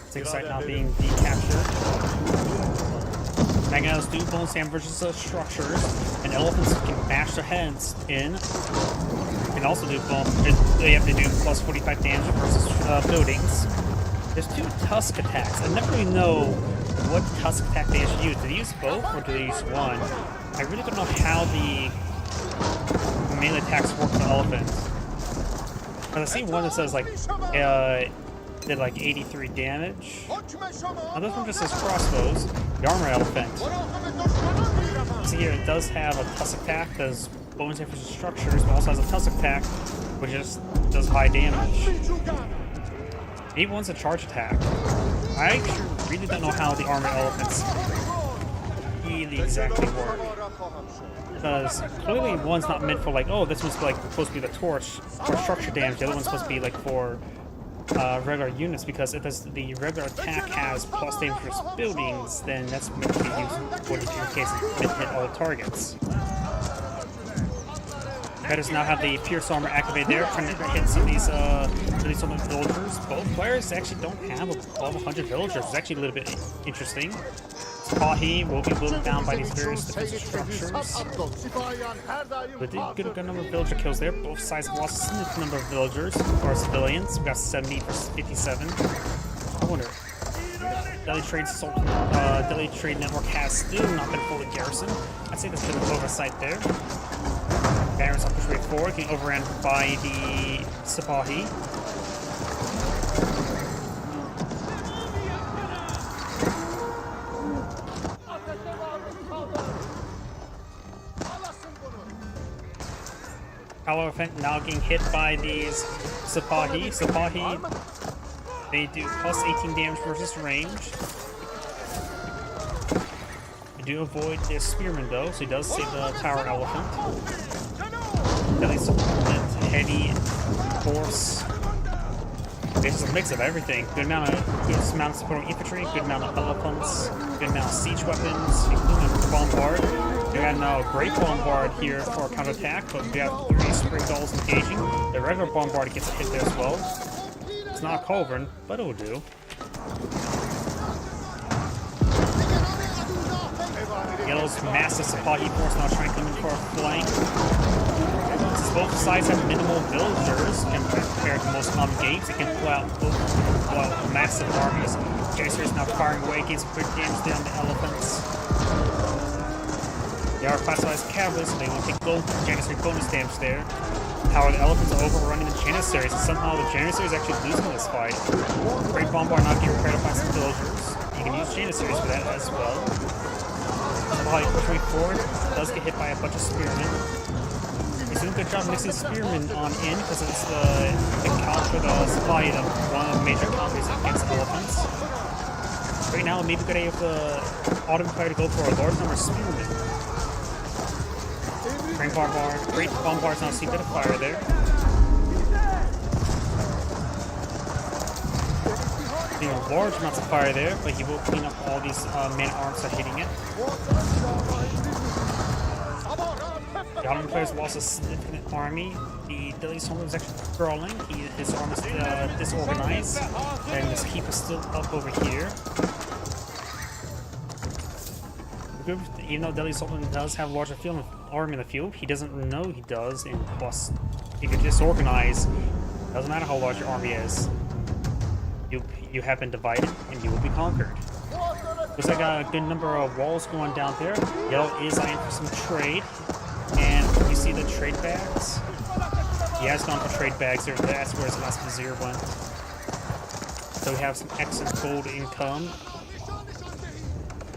Six site now being decaptured. Mangonels do bone sand versus structures, and elephants can bash their heads in. Can also do bone. They have to do plus 45 damage versus buildings. There's 2 tusk attacks. I never really know what tusk attack they actually use. Do they use both or do they use one? I really don't know how the melee attacks work for elephants. Because I see one that says like did like 83 damage. Now this one just says crossbows. The armor elephant. See here, it does have a tusk attack, does bonus for structures, but also has a tusk attack, which just does high damage. Maybe one's a charge attack. I really don't know how the armored elephants really exactly work. Because clearly one's not meant for like, oh, this one's like supposed to be the torch for structure damage. The other one's supposed to be like for regular units. Because if the regular attack has plus damage for buildings, then that's meant to be used, what in your case, meant to hit all targets. Riders now have the Pierce Armor activated there, trying to hit some of these villagers. Both players actually don't have above 100 villagers. It's actually a little bit interesting. Sipahi will be whittled down by these various defensive structures. But did get a good number of villager kills there. Both sides have lost a significant number of villagers or civilians. We got 70 versus 57. I wonder. Delhi Trade Network has still not been fully garrisoned. I'd say there's been an oversight there. Barons on push way forward, getting overrun by the Sipahi. Elephant now getting hit by these Sipahi. Sipahi, they do plus 18 damage versus range. They do avoid the Spearman though, so he does save the Tower Elephant. Delhi Sultanate, heavy force. It's a mix of everything. Good amount of supporting infantry, good amount of elephants, good amount of siege weapons, including a bombard. We got now a great bombard here for counterattack, but we have 3 spring dolls engaging. The regular bombard gets a hit there as well. It's not a culverin, but it will do. Yellow's massive Sipahi force now trying to come in for a flank. Since both sides have minimal villagers compared to most common games, it can pull out massive armies. Janissaries now firing away, getting some quick damage down the elephants. They are classified as cavalry, so they won't take Janissary bonus damage there. However, the elephants are overrunning the Janissaries, and somehow the Janissaries actually losing this fight. Great Bombard not getting repaired by some villagers. You can use Janissaries for that as well. Sipahi pushing forward, does get hit by a bunch of spearmen. He's doing a good job mixing spearmen on in, because it's the counter, the Sipahi, one of the major counters against elephants. Right now, it may be a good idea for the Ottoman player to go for a large number of spearmen. Great Bombard's now see a bit of fire there. Seeing large amounts of fire there, but he will clean up all these man-at-arms that are hitting it. The Ottoman players lost a significant army. The Delhi Sultan is actually crawling. His army is disorganized, and his keep is still up over here. Even though Delhi Sultan does have a larger army in the field, he doesn't know he does, and plus, if you're disorganized, it doesn't matter how large your army is. You have been divided, and you will be conquered. Looks like a good number of walls going down there. Yellow is eyeing for some trade, and you see the trade bags? He has gone for trade bags there. That's where his last vizier went. So we have some excellent gold income.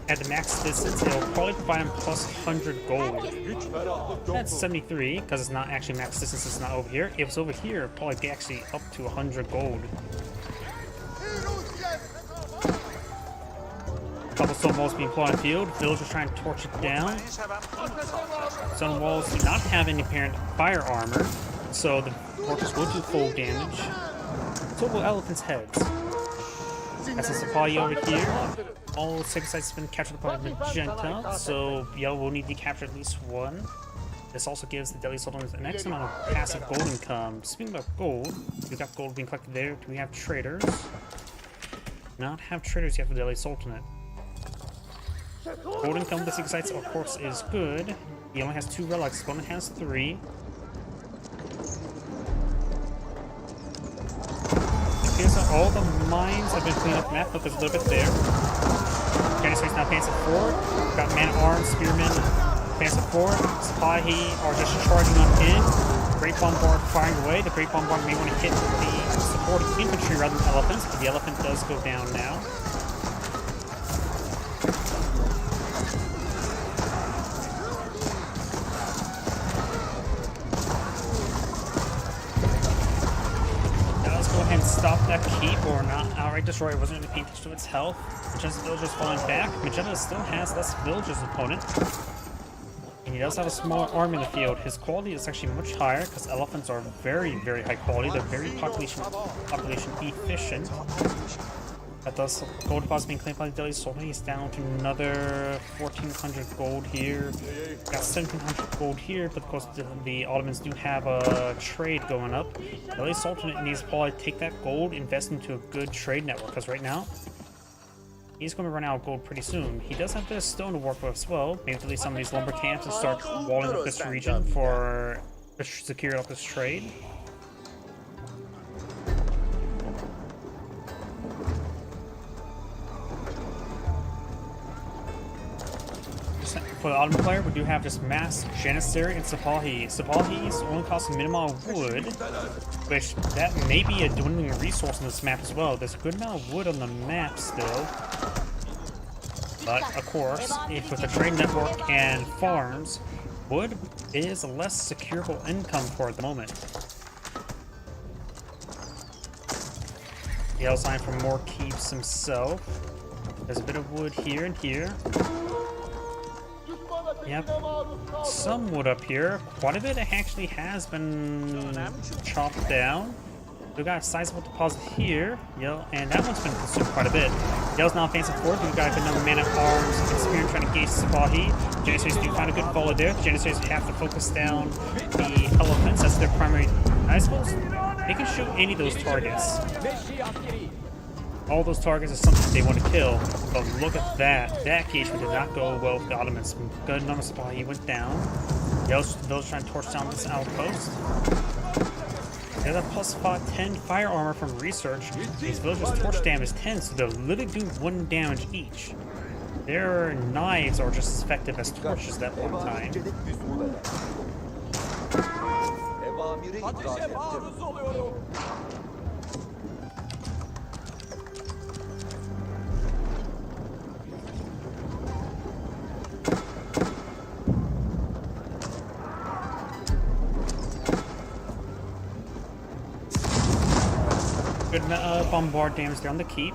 At the max distance, it'll probably provide him plus 100 gold. That's 73, because it's not actually max distance, it's not over here. If it's over here, it'll probably be actually up to 100 gold. A couple stone walls being put on the field. Villagers trying to torch it down. Stone walls do not have any apparent fire armor, so the torches will do full damage. So will elephants' heads. That's a Sipahi over here. All 6 sites have been captured by Magenta, so Yellow will need to capture at least one. This also gives the Delhi Sultan an excellent amount of passive gold income. Speaking about gold, we've got gold being collected there. Do we have traders? Not have traders yet for the Delhi Sultanate. Gold income with the 6 sites, of course, is good. He only has 2 relics, one has 3. All the mines have been cleaned up map, but there's a little bit there. Janissaries now advancing forward. We've got man-at-arms, spearmen advancing forward. Sipahi are just charging on in. Great Bombard firing away. The Great Bombard may want to hit the supporting infantry rather than elephants, but the elephant does go down now. Stop that keep or not outright destroy. It wasn't going to pay attention to its health. Magenda's villagers falling back. Magenta still has less villagers opponent. And he does have a small army in the field. His quality is actually much higher because elephants are very, very high quality. They're very population efficient. That does gold deposit being claimed by the Delhi Sultan. He's down to another 1,400 gold here. Got 1,700 gold here, but of course the Ottomans do have a trade going up. Delhi Sultan needs to probably take that gold, invest into a good trade network, because right now he's going to run out of gold pretty soon. He does have a bit of stone to work with as well. Maybe delete some of these lumber camps and start walling up this region for secure up this trade. For the Ottoman player, we do have just Mass, Janissary, and Sipahi. Sipahi's only costs a minimum of wood, which that may be a dwindling resource on this map as well. There's a good amount of wood on the map still. But, of course, if with the trade network and farms, wood is a less securable income for at the moment. Yell's eyeing for more keeps himself. There's a bit of wood here and here. Yep, some wood up here. Quite a bit actually has been chopped down. We've got a sizable deposit here, Yell, and that one's been consumed quite a bit. Yell's now advancing forward. We've got another man at arms and spear trying to engage Sipahi. Janissaries do find a good follow there. Janissaries have to focus down the elephants. That's their primary. I suppose they can shoot any of those targets. All those targets are something they want to kill, but look at that. That engagement did not go well with the Ottomans. Good number supply, he went down. Those trying to torch down this outpost. There's a plus 10 fire armor from research. These villagers' torch damage 10, so they're literally doing 1 damage each. Their knives are just as effective as torches at one time. Good bombard damage there on the keep.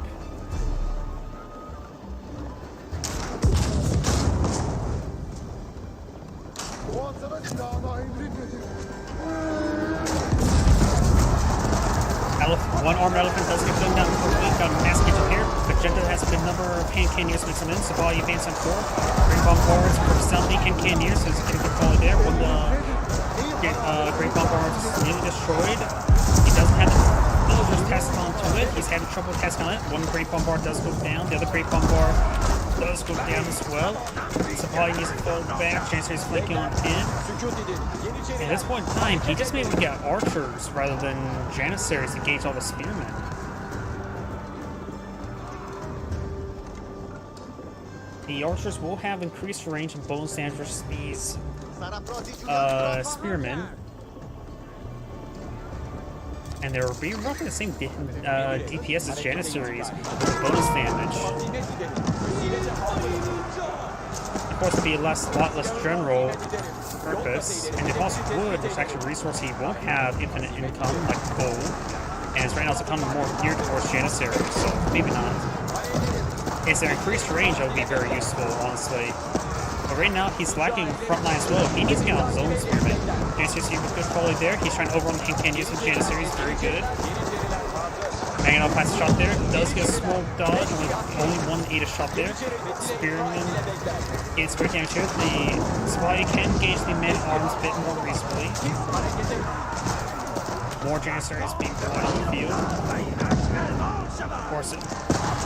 One armed elephant does get thrown down quickly. Got a mass kitchen here. Magenta has a good number of cannoneers mixing in. Sipahi advance on 4. Great bombards for sounding and cannoneers, so it's a good follow there. When the great bombard is nearly destroyed, he doesn't have the villagers tasked onto it. He's having trouble tasking on it. One great bombard does go down. The other great bombard does go down as well. Sipahi needs to fall back. Chancer is flanking on in. At this point in time, he just maybe get archers rather than Janissaries to engage all the spearmen. The archers will have increased range and bonus damage versus these spearmen. And there will be roughly the same DPS as Janissaries with bonus damage. Of course, it'll be a lot less general purpose. And the cost of wood, which is actually a resource he won't have infinite income, like gold. And it's right now it's becoming more geared towards Janissaries, so maybe not. Is there increased range that would be very useful, honestly. But right now, he's lacking frontline as well. He needs to get on his own spearman. Janissaries here with good follow there. He's trying to overrun the King with Janissaries, very good. Maganel finds a shot there. Does get a small dodge, only 1 shot there. Spearman gets great damage here. The Sipahi can engage the man-at-arms a bit more reasonably. More Janissaries being deployed on the field. Of course,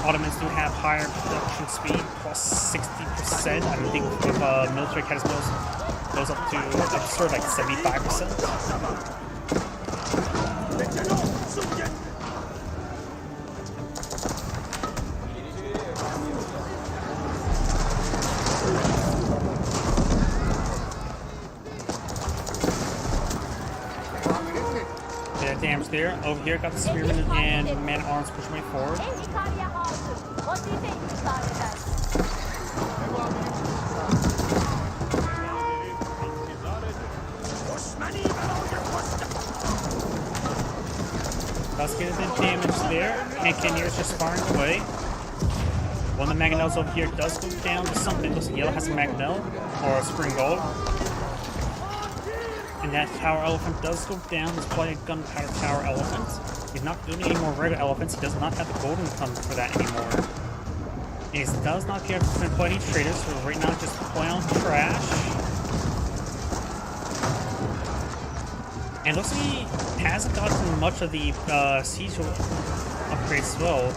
Ottomans do have higher production speed, plus 60%. I don't think with military catapults goes up to absurd like 75%. Damage there. Over here, got the spearmen and man-at-arms pushing way forward. Does get a bit of damage there. And Cannoneers just firing away. One of the Mangonels over here does go down to something. Looks like Yellow has a Mangonel or a Spring Gold. And that tower elephant does go down. It's probably a gunpowder tower elephant. He's not doing any more regular elephants. He does not have the golden come for that anymore. He does not care to employ any traders, so right now just playing on trash. And looks like he hasn't gotten much of the siege upgrades as well.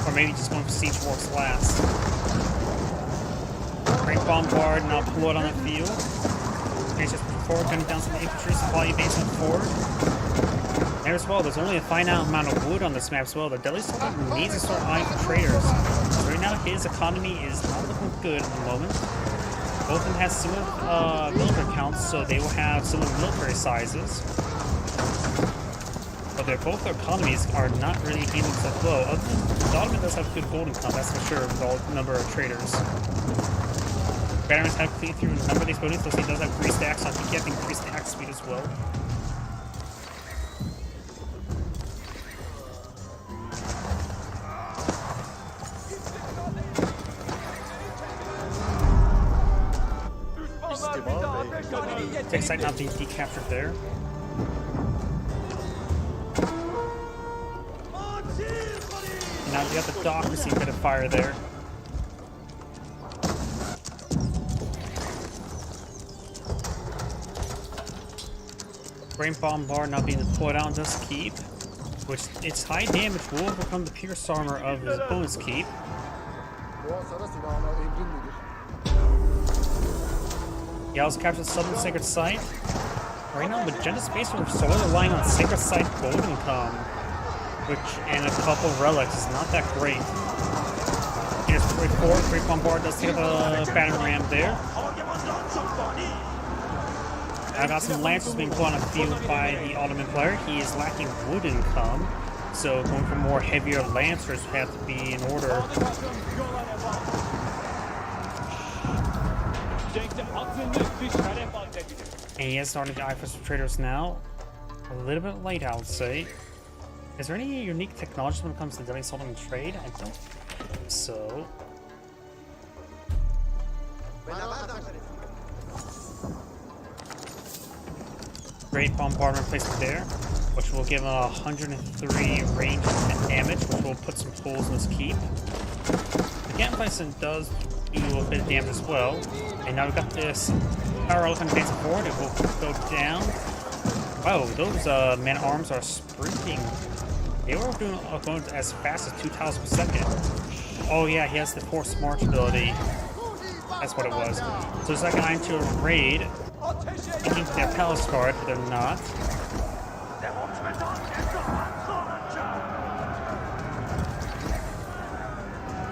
Or maybe just going for siege works last. Great bombard now pull it on the field. He's just forward, gunning down some infantry, supply base on forward. There as well, there's only a finite amount of wood on this map as well. The Deadly Soldier needs to start eyeing for traders. So right now, his economy is not looking good at the moment. Both of them have similar military counts, so they will have similar military sizes. But both their economies are not really handling stuff well. Other than the Ottoman does have a good golden count, that's for sure, with all the number of traders. Veterans have cleaned through a number of these buildings, so he does have 3 stacks, so I think he has increased stack speed as well. Take site not being decaptured there. Now you got the dock to see a bit of fire there. Great bombard not being deployed out does keep, which its high damage will overcome the pierce armor of his opponent's keep. He also captured the Southern Sacred Site. Right now, Magenta Space are solely relying on Sacred Site Golden Come, and a couple relics is not that great. Here's 3-4, Great Bombard does take up a battering ram there. I got some lancers being put on the field by the Ottoman player. He is lacking wood income, so going for more heavier lancers have to be in order. And he is starting to eye for some traders now. A little bit late, I would say. Is there any unique technology when it comes to Deadly Assault and trade? I don't think so. Great bombardment placement there, which will give him 103 range and damage, which will put some holes in his keep. The cannon placement does do a bit of damage as well. And now we've got this power elephant advancing forward. It will go down. Wow, those man-at-arms are sprinting. They were going as fast as 2 tiles per second. Oh yeah, he has the force march ability. That's what it was. So it's like an iron to a raid. Thinking they're palace guard, but they're not.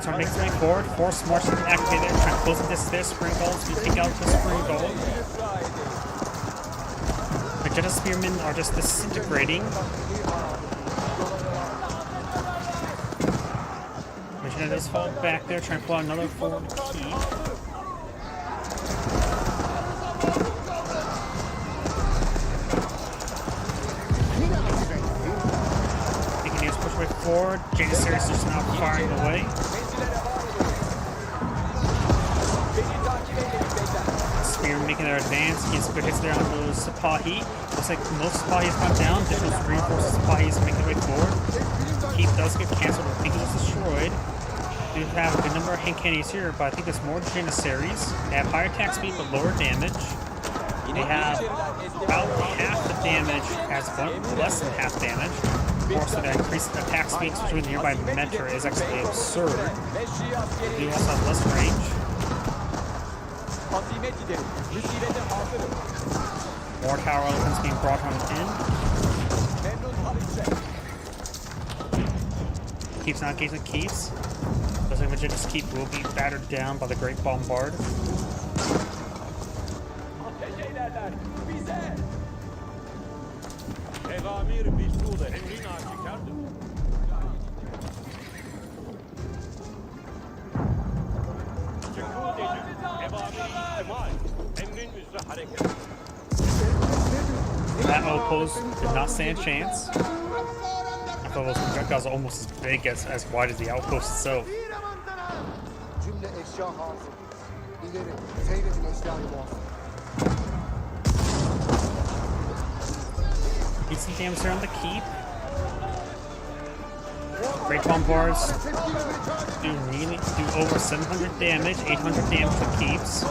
So it makes way forward. Force march is activated. Trying to close this there. Spring balls. We take out the spring ball. Magenta Spearmen are just disintegrating. Magenta does fall back there, trying to pull out another forward key. Forward, Janissaries is just now firing away. Spear making their advance. He gets good hits there on those Sipahi. Looks like most Sipahi has gone down. Additional reinforced Sipahi is making their way forward. Keep does get cancelled. I think it was destroyed. We have a good number of Hankanis here, but I think there's more Janissaries. They have higher attack speed but lower damage. They have about half the damage as less than half damage. Of course, the increased attack speed between the nearby mentor is actually absurd. They also have less range. More tower elephants being brought on in. Keeps not engaging keeps. Looks like Magenta's keep will be battered down by the Great Bombard. That outpost did not stand a chance. I thought those projectiles are almost as big as wide as the outpost itself. Need some damage there on the keep. Great bombards do over 700 damage, 800 damage to keeps.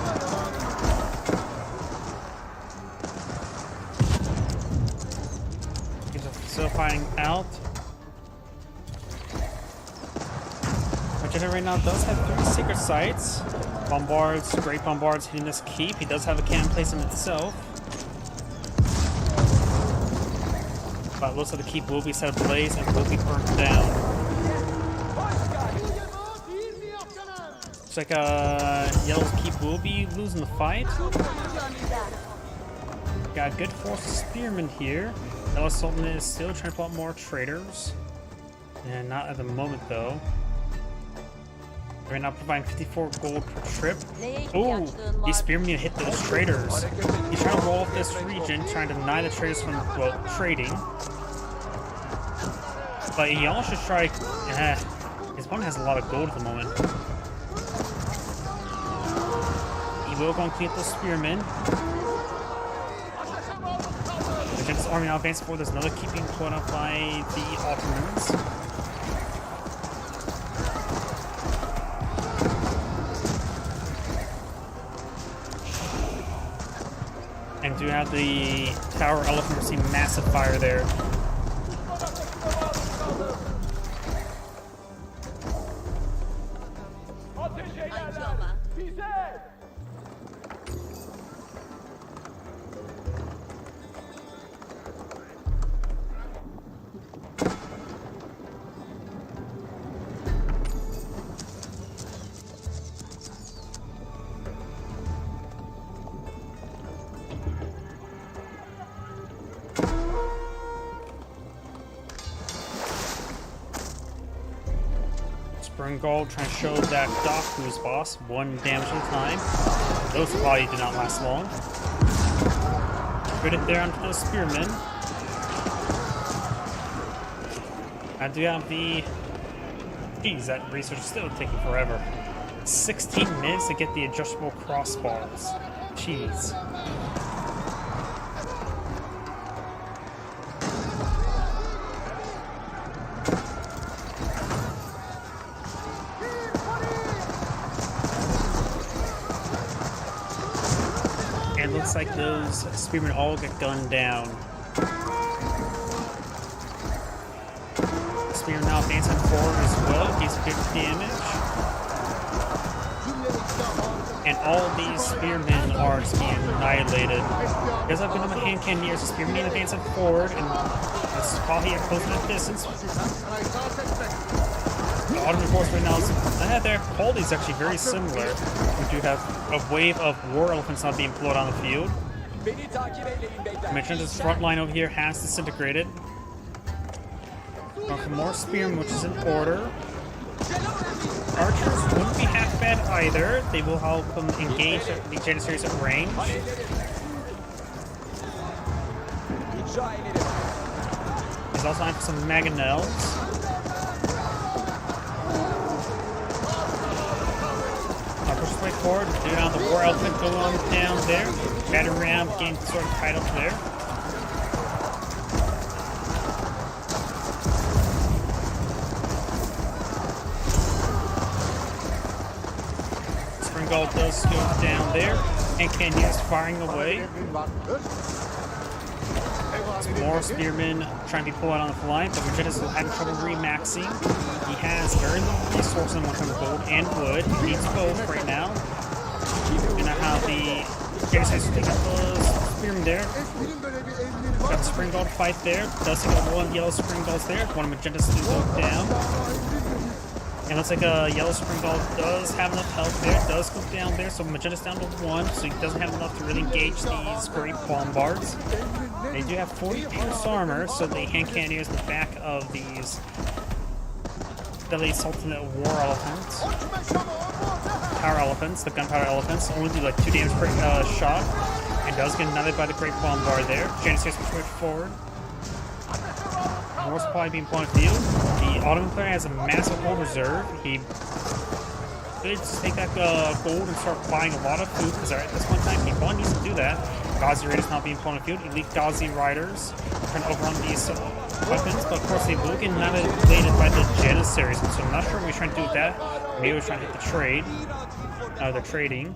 Keeps are still fighting out. Magenta right now does have 3 secret sites. Bombards, great bombards hitting this keep. He does have a cannon placement itself. But looks like the keep will be set ablaze and will be burnt down. Looks like Yellow's keep will be losing the fight. Got a good force of spearmen here. Yellow Sultan is still trying to pull out more traders. And not at the moment though. Right now providing 54 gold per trip. Oh, these spearmen need to hit those traders. He's trying to roll off this region, trying to deny the traders from, well, trading. But he also should try... his opponent has a lot of gold at the moment. He will go and clean up those spearmen. Against the army now advancing forward. There's another keeping put up by the Ottomans. And do have the Tower Elephant receiving massive fire there. Springald trying to show that Doc who's boss. 1 damage at a time. Those probably do not last long. Put it there onto those spearmen. I do have the... Geez, that research is still taking forever. 16 minutes to get the adjustable crossbars. Jeez. It looks like those spearmen all get gunned down. Spearman now advancing forward as well, takes 50 damage. And all of these spearmen are just being annihilated. Because I've been on my hand cannoneers, the spearmen advancing forward, and it's probably a close enough distance. The Ottoman force right now is their quality is actually very similar. We do have a wave of war elephants now being deployed on the field. Magenda's front line over here has disintegrated. Going for more spearmen, which is in order. Archers wouldn't be half bad either. They will help them engage the Janissaries at range. He's also on for some Mangonels. Push way forward, do now the war elephant go on down there. Battle ram getting sort of tied up there. Springald does go down there, and Kenya's firing away. Some more spearmen trying to be pulled out on the fly, but Magenda's still having trouble remaxing. He has very little resources on 100 gold and wood. He needs both right now. And I have the Janissaries taking up the spearmen there. Got the Springald fight there. Does take out 1 yellow Springalds there. 1 Magenta still go down. And looks like a yellow Springald does have enough health there. Does go down there. So Magenta's down to 1. So he doesn't have enough to really engage these great bombards. They do have 40 pierce armor, so the hand cannoneers in the back of these Delhi Sultanate war elephants, power elephants, the gunpowder elephants, only do like 2 damage per shot, and does get annihilated by the great bombard there. Janissaries push forward. More supply being blown field. The Ottoman player has a massive gold reserve. He could just take that gold and start buying a lot of food, because at this one time he probably needs to do that. Ghazi Raiders not being put on the field. Elite Ghazi Riders trying to overrun these weapons, but of course they will get annihilated by the Janissaries, so I'm not sure what we're trying to do with that. Maybe we're trying to hit the trade. They're trading.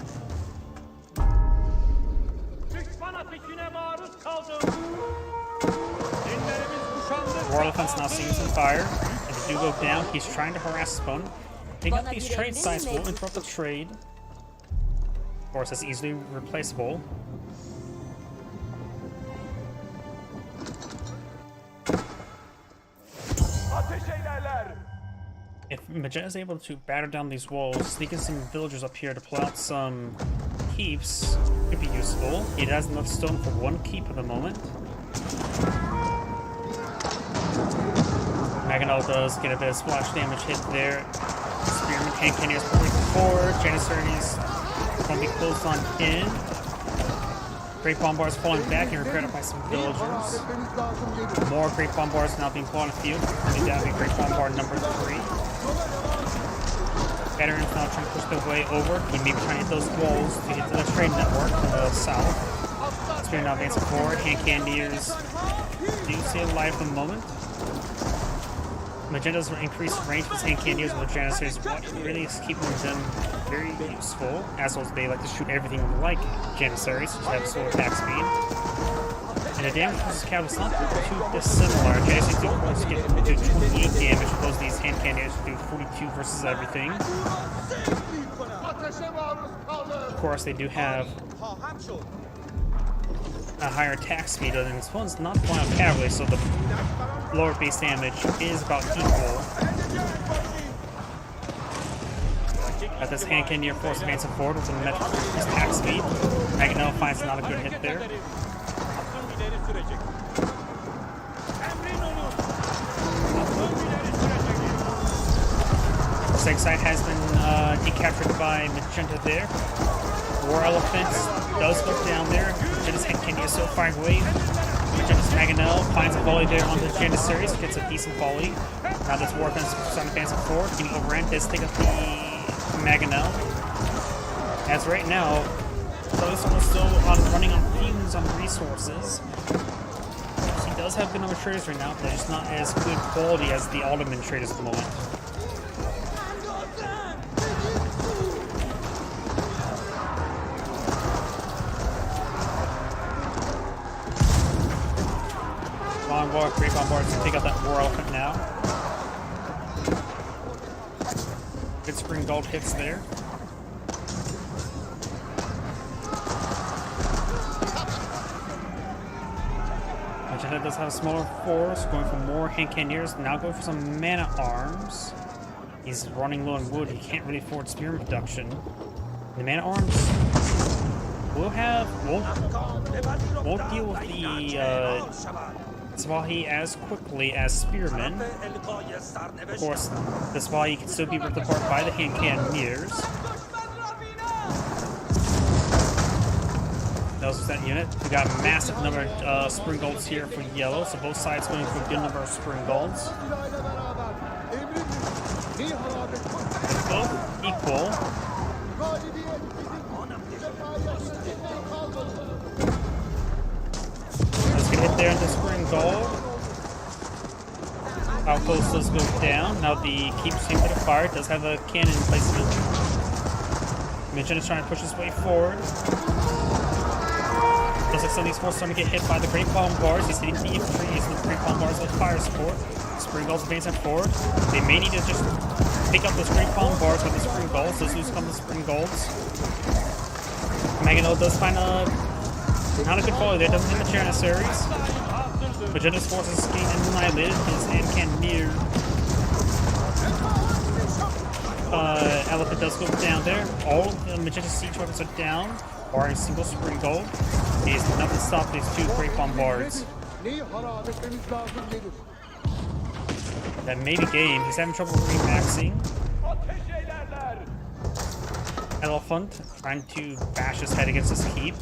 War Elephant's now seeing some fire. If they do go down, he's trying to harass his opponent. Picking up these trade sites will interrupt the trade. Of course, that's easily replaceable. If Magenta is able to batter down these walls, sneak in some villagers up here to pull out some keeps, could be useful. He has enough stone for one keep at the moment. Maganel does get a bit of splash damage hit there. Spearman Hand Cannoneers pulling forward. Janissaries going to be close on in. Great Bombards falling back and repaired up by some villagers. More Great Bombards now being pulled on the field. Currently that would be Great Bombard number 3. Veterans now trying to push their way over. He may be trying to hit those walls to get to the trade network to the south. Spear now advancing forward. Hand Cannoneers do stay alive for the moment. Magentas will increase range with Hand Cannoneers with Janissaries. What really is keeping them very useful, as well as they like to shoot everything like Janissaries, which have slow attack speed. And the damage versus cav is not too dissimilar. Janissaries do close get to 28 damage, opposed to these Hand Cannoneers do 42 versus everything. Of course, they do have a higher attack speed, and this one's not flying out cavalry, so the lower base damage is about equal. At this Hand Cannoneer force advancing forward with a metric attack speed. Maganel finds not a good hit there. Seg site has been decaptured by Magenta there. War Elephant does go down there. Magenta's Hand Cannoneer is still firing away. Magenta's Maganel finds a volley there on the Janissaries, gets a decent volley. Now this War Elephant is advancing forward, getting overrun, does take up the Maganel. As right now, those are still running on fumes on resources. He does have good number of traders right now, but they're just not as good quality as the Ottoman traders at the moment. Bombard, Great Bombards to take out that War Elephant now. Good Spring Gold hits there. Magenta does have a smaller force, going for more Hand Cannoneers, now going for some mana arms. He's running low on wood, he can't really afford spearman production. The mana arms will won't deal with the Swahi as quickly as spearmen. Of course, the Swahi can still be ripped apart by the Hand Cannoneers. That was that unit. We got a massive number of Spring Golds here for yellow, so both sides going for a good number of Spring Golds. Both equal. Let's get hit there into Spring Gold. Outpost does go down. Now the keeps taking bit of fire. It does have a cannon placement. Magenta's trying to push his way forward. Looks like some of these forces starting to get hit by the Great Bombards. He's hitting the infantry using the Great Bombards with fire support. Spring Golds advancing forward. They may need to just pick up those Great Bombards with the Spring Golds. Those lose come the Spring Golds. Maganel does find not a good volley there. Doesn't hit the Janissaries. Magenta's forces getting annihilated. His Hand Cannoneer Elephant does go down there. All the Magenta siege weapons are down, barring a single Spring Gold. He has enough to stop these two Great Bombards. That may be game. He's having trouble remaxing. Elephant trying to bash his head against his keep.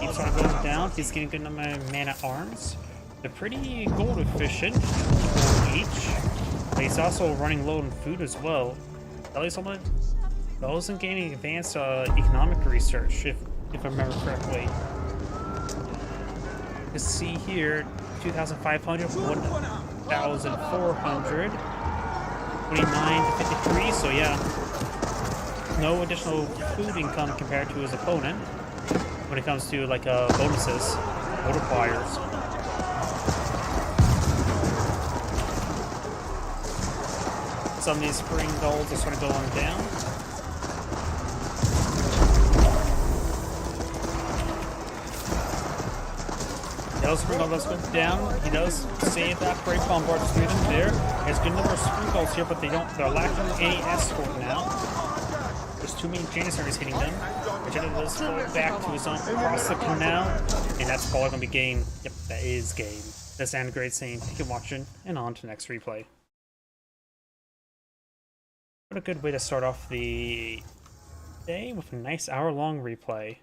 Keeps on going down. He's getting a good number of mana arms. They're pretty gold efficient each. But he's also running low on food as well. Tell you something? Those in gaining advanced economic research, if I remember correctly. You can see here, 2,500, 1,400, 29 to 53. So yeah, no additional food income compared to his opponent when it comes to like bonuses, multipliers. Some of these spring golds are sort of going down. Those spring gold does go down. He does save that great bombard to them there. There's good number of spring golds here, but they're lacking any escort now. There's too many Janissaries hitting them. Vegeta does go back to his own across the canal, and that's probably gonna be game. Yep, that is game. That's Android saying thank you for watching, and on to the next replay. What a good way to start off the day with a nice hour-long replay.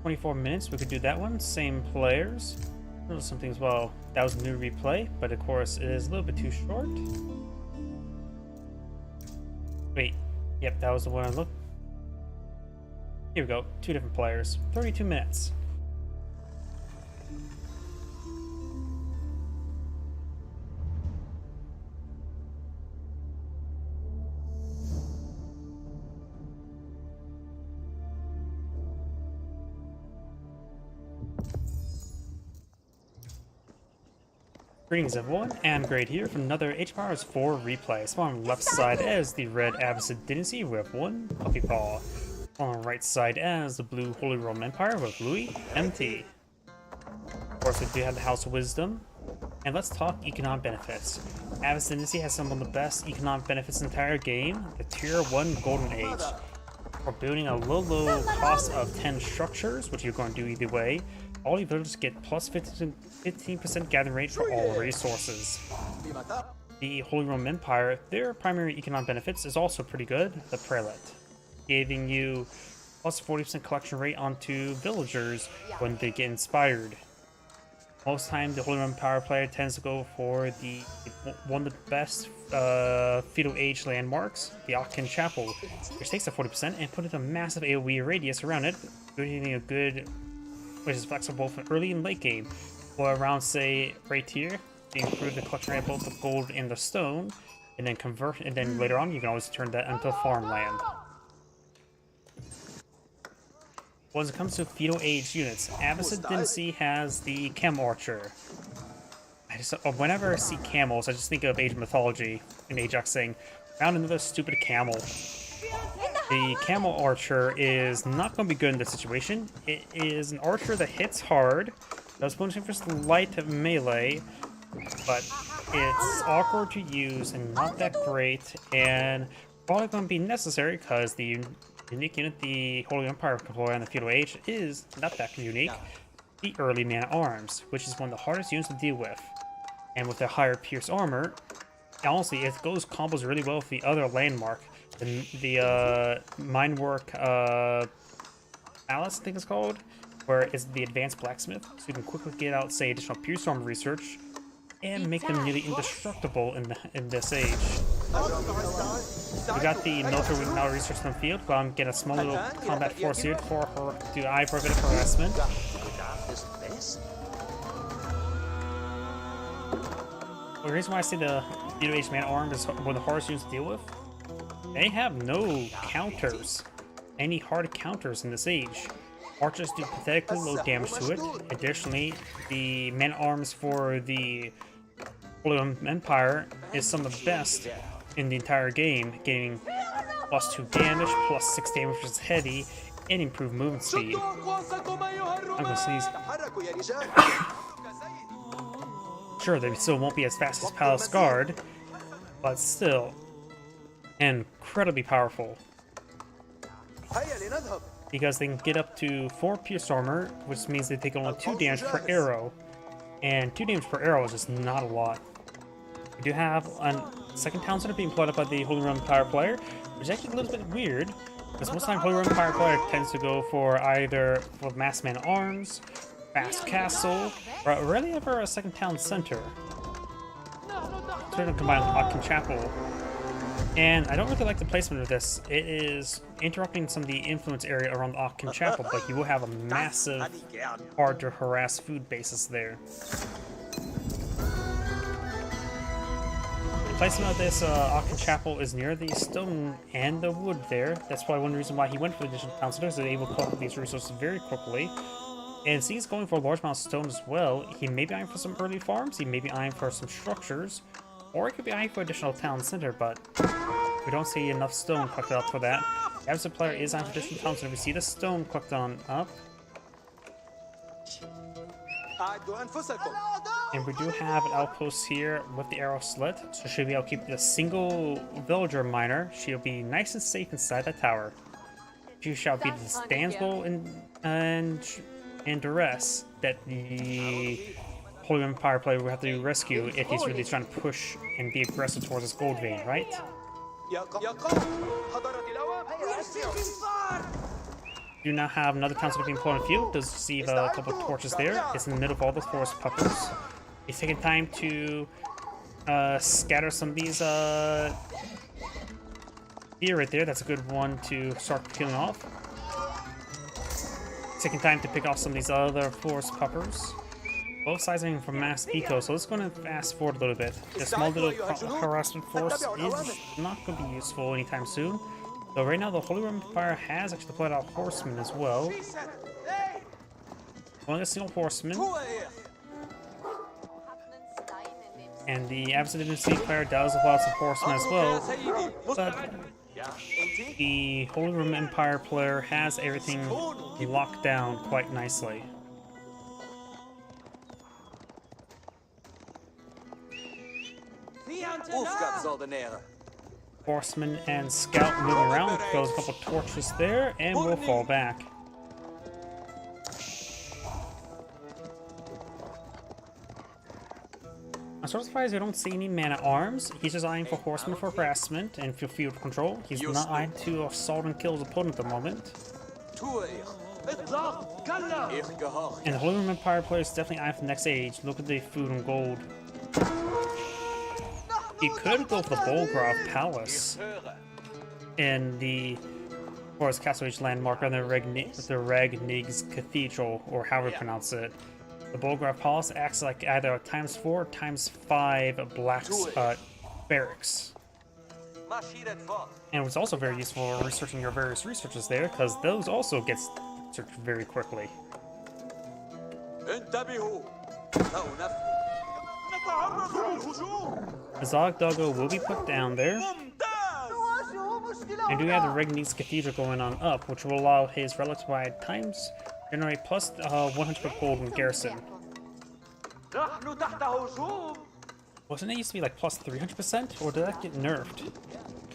$24 we could do that one. Same players. Notice something as well. That was a new replay, but of course it is a little bit too short. Wait, yep, that was the one I looked. Here we go, 2 different players. 32 minutes. Greetings everyone, and Great here for another HPowers 4 replay. So on the left side as the red Abbasid Dynasty with 1 Puppy Paw. On the right side as the blue Holy Roman Empire with Louis MT. Of course we do have the House of Wisdom. And let's talk economic benefits. Abbasid Dynasty has some of the best economic benefits in the entire game. The Tier 1 Golden Age. We're building a low cost of 10 structures, which you're going to do either way. All your villagers get plus 15% gathering rate for all resources. The Holy Roman Empire, their primary economic benefits is also pretty good. The Prelate, giving you plus 40% collection rate onto villagers when they get inspired. Most time, the Holy Roman Empire player tends to go for the one of the best feudal age landmarks, the Akin Chapel, which takes a 40% and put a massive AoE radius around it, creating a good, which is flexible for early and late game, or around, say, right here, to improve the collection rate of both the gold and the stone, and then convert, and then later on you can always turn that into farmland. When it comes to feudal age units, Abbasid Dynasty has the Camel Archer. Whenever I see camels, I just think of Age Mythology and Ajax saying, "Found another stupid camel." The Camel Archer is not going to be good in this situation. It is an archer that hits hard, does bonus for slight melee, but it's awkward to use and not that great, and probably going to be necessary because the unique unit the Holy Empire can deploy on the feudal age is not that unique. The early Man-at-Arms, which is one of the hardest units to deal with, and with the higher pierce armor, honestly, it goes combos really well with the other landmark. The Minework Alice, I think it's called, where it's the advanced blacksmith, so you can quickly get out, say, additional pierce armor research and make them nearly indestructible in this age. We got the military now research in the field, but I'm getting a small little combat force here for her to eye for a bit of harassment. The reason why I say the feudal age Man-at-Arms is one of the hardest units to deal with, they have no counters, any hard counters in this age. Archers do pathetically low damage to it. Additionally, the Man-at-Arms for the Holy Roman Empire is some of the best in the entire game, getting plus 2 damage, plus 6 damage, which is heavy, and improved movement speed. I'm gonna sneeze. Sure, they still won't be as fast as Palace Guard, but still incredibly powerful. Because they can get up to 4 pierce armor, which means they take only 2 damage per arrow. And 2 damage per arrow is just not a lot. We do have a second town center being put up by the Holy Roman Empire player, which is actually a little bit weird, because most of the time Holy Roman Empire player tends to go for either for mass man arms, fast castle, or rarely ever a second town center. Sort of combine Aachen Chapel. And I don't really like the placement of this. It is interrupting some of the influence area around the Aachen Chapel, but you will have a massive, hard to harass food basis there. The placement of this Aachen Chapel is near the stone and the wood there. That's probably one reason why he went for the additional town centers. They're able to collect these resources very quickly. And since he's going for a large amount of stone as well, he may be eyeing for some early farms, he may be eyeing for some structures, or he could be eyeing for additional town center, but we don't see enough stone collected up for that. The average player is eyeing for additional town center. We see the stone collected on up. And we do have an outpost here with the arrow slit, so she'll be able to keep the single villager miner. She'll be nice and safe inside that tower. She shall be the damsel and duress that the Holy Empire player will have to rescue if he's really trying to push and be aggressive towards his gold vein, right? You now have another town center being put on the field. Does see a couple of torches there. It's in the middle of all the forest puppers. He's taking time to scatter some of these deer right there. That's a good one to start killing off. Taking time to pick off some of these other forest puppers. Both sides aiming for mass eco, so let's go and fast forward a little bit. The small little harassment force is not going to be useful anytime soon. So right now the Holy Roman Empire has actually deployed out horsemen as well. Only a single horseman. And the Absolute Dynasty player does deploy out some horsemen as well. But the Holy Roman Empire player has everything locked down quite nicely. Horseman and scout moving around, throws a couple torches there, and we'll fall back. I'm sort of surprised I don't see any man at arms. He's just eyeing for horsemen for harassment and for field control. He's not eyeing to assault and kill his opponent at the moment. And the Holy Roman Empire player is definitely eyeing for the next age. Look at the food and gold. He could go for the Bolgraf Palace in the Forest Castle Age landmark on the Regnigs Cathedral, or however you pronounce it. The Bolgraf Palace acts like either a ×4 or ×5 black barracks. And it was also very useful for researching your various researches there, because those also get searched very quickly. The Zog Doggo will be put down there. And do have the Regnigs Cathedral going on up, which will allow his relics by times generate plus 100 gold in garrison. Wasn't it used to be like plus 300%, or did that get nerfed?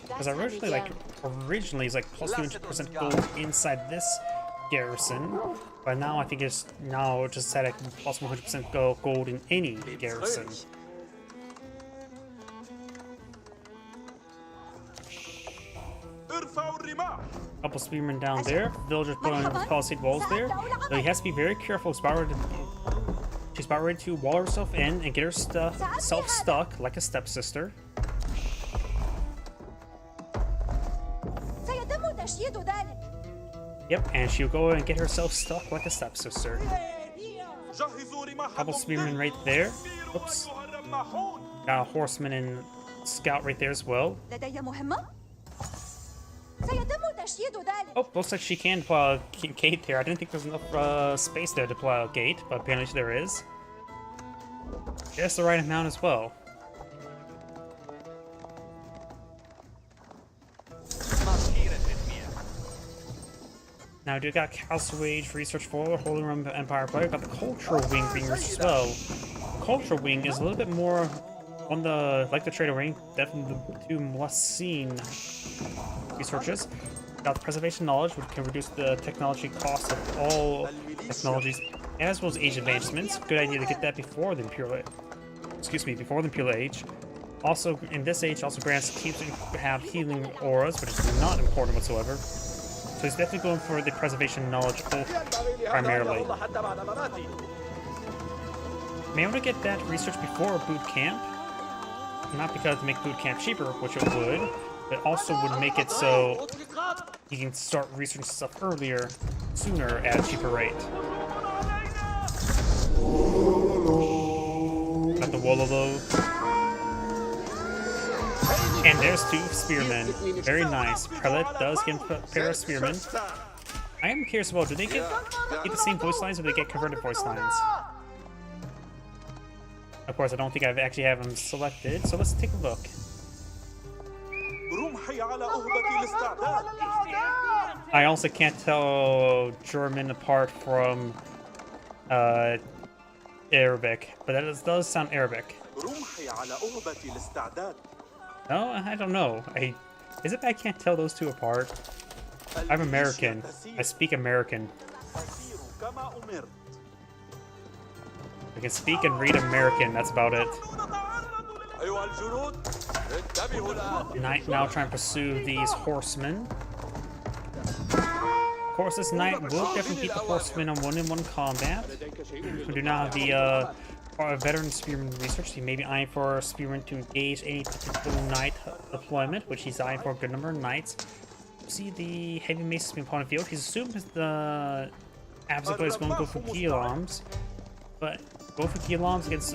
Because originally it's like plus 300% gold inside this garrison, but now I think it's just set at plus 100% gold in any garrison. Couple spearmen down there. Villagers putting on palisade walls there. So he has to be very careful. She's about ready to wall herself in and get herself stuck like a stepsister. Yep, and she'll go and get herself stuck like a stepsister. Couple spearmen right there. Oops. Got a horseman and scout right there as well. Oh, looks like she can deploy a gate there. I didn't think there was enough space there to deploy a gate, but apparently there is. Just the right amount as well. Now we do got Castle Age research for the Holy Roman Empire player. Got the Cultural Wing being researched as well. The Cultural Wing is a little bit more on the, like the Trader Wing, definitely the two must-seen researches. Got the Preservation Knowledge, which can reduce the technology cost of all technologies, as well as age advancements. Good idea to get that before the Imperial Age. Also, in this age, also grants keeps have healing auras, which is not important whatsoever. So he's definitely going for the preservation knowledge primarily. May I want to get that research before boot camp? Not because to make boot camp cheaper, which it would, but also would make it so you can start researching stuff earlier, sooner at a cheaper rate. Got the Wololo. And there's two spearmen. Very nice. Prelate does get a pair of spearmen. I am curious about, do they get the same voice lines or do they get converted voice lines? Of course, I don't think I've actually have them selected, so let's take a look. I also can't tell German apart from Arabic, but that does sound Arabic. No, I don't know. Is it that I can't tell those two apart? I'm American. I speak American. I can speak and read American, that's about it. Knight now trying to pursue these horsemen. Of course, this knight will definitely keep the horsemen on 1-on-1 combat. We do not have the veteran spearman research. He may be eyeing for a spearman to engage any particular knight deployment, which he's eyeing for a good number of knights. See the heavy maces being upon the field. He's assuming the Absa player is going to go for Guillaumes, but go for Guillaumes against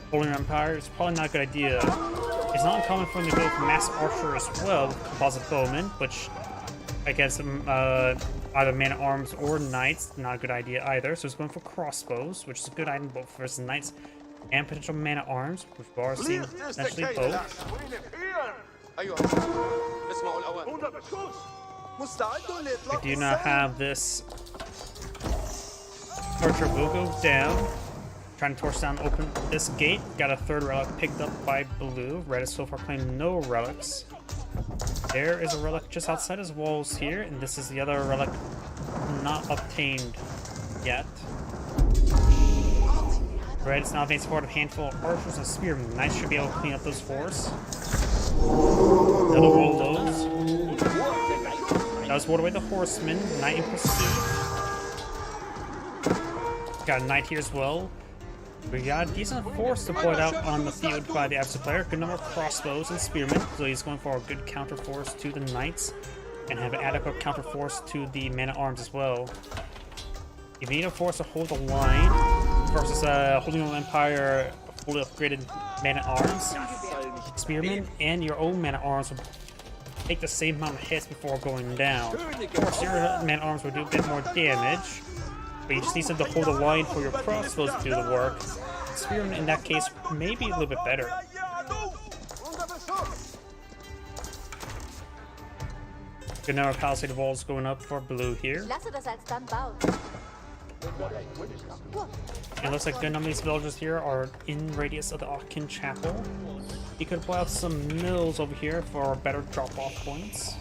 Holy Empire is probably not a good idea. It's not uncommon for him to go for Mass Archer as well with Composite Bowman, which against either Man-at-Arms or Knights, not a good idea either. So he's going for Crossbows, which is a good item both versus Knights and potential Man-at-Arms, which we've already seen essentially both. I do not have this. Archer will go down. Trying to torch down, open this gate. Got a third relic picked up by blue. Red is so far claimed no relics. There is a relic just outside his walls here, and this is the other relic not obtained yet. Red is now advancing forward a handful of archers and spearmen. Knights should be able to clean up those fours. Another roll those. Does ward away the horsemen. Knight in pursuit. Got a knight here as well. We got a decent force deployed out on the field by the Absa player. Good number of crossbows and spearmen, so he's going for a good counter force to the knights and have an adequate counter force to the man-at-arms as well. If you need a force to hold the line versus Holy Roman Empire fully upgraded man-at-arms, spearmen and your own man-at-arms will take the same amount of hits before going down. Of course, your man-at-arms will do a bit more damage, but you just need to hold the line for your crossbows to do the work. Spearman in that case may be a little bit better. Good number of palisade walls going up for blue here. It looks like a good number of these villagers here are in radius of the Akin Chapel. You could pull out some mills over here for better drop-off points.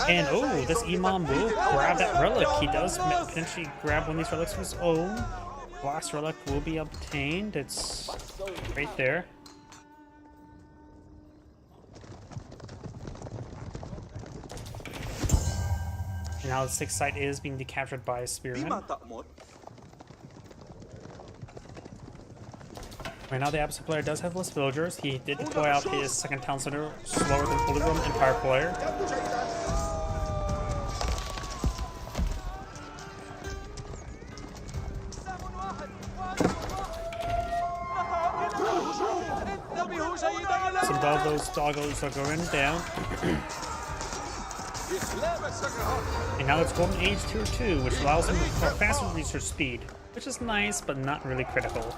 And oh, this Imam will grab that relic. He does potentially grab one of these relics of his own. Last relic will be obtained. It's right there. And now the 6th site is being decaptured by a spearman. Right now the Absa player does have less villagers. He did deploy out his 2nd town center slower than Holy Roman Empire player. Some of those doggos are going down. And now it's Golden Age Tier 2, which allows him for faster research speed, which is nice, but not really critical.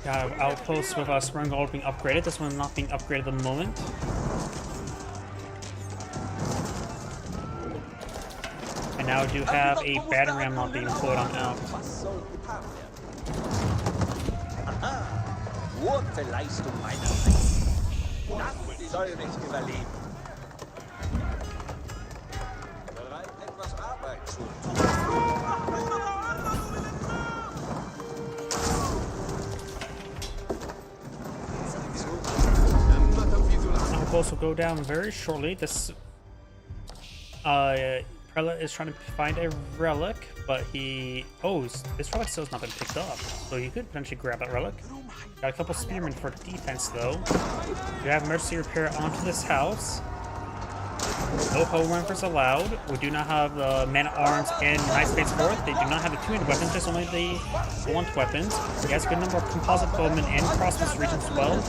Got an outpost with Spring Gold being upgraded. This one not being upgraded at the moment. And now we do have a battering ram not being put on out. Outpost will go down very shortly. This Prelate is trying to find a relic, but this relic still has not been picked up, so you could potentially grab that relic. Got a couple spearmen for defense though. You have mercy repair onto this house. No home rifles allowed. We do not have the man-at-arms and Knights Base 4th. They do not have the two-handed weapons, just only the blunt weapons. He has a good number of composite bowmen and crossbows regions as well.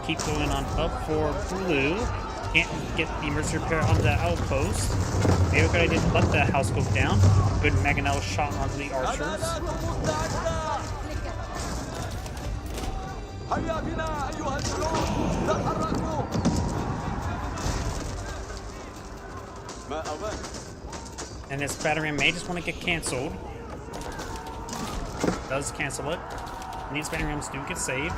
Keep going on up for blue. Can't get the emergency repair on the outpost. Maybe a good idea to let that house go down. Good mangonel shot onto the archers. And this battery may just want to get cancelled. Does cancel it. And these battery rams do get saved.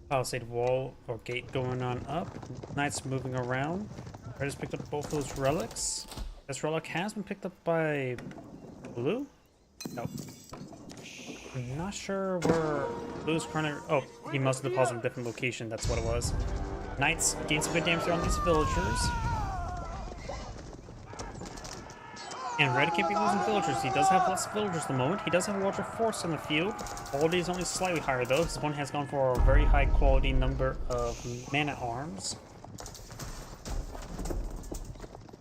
Palisade wall or gate going on up. Knights moving around. I just picked up both those relics. This relic has been picked up by blue? Nope. I'm not sure where blue's currently. Oh, he must have deposited in a different location. That's what it was. Knights gain some good damage there on these villagers. And red can't be losing villagers. He does have less villagers at the moment. He does have a larger force in the field. Quality is only slightly higher though. This one has gone for a very high quality number of man-at-arms.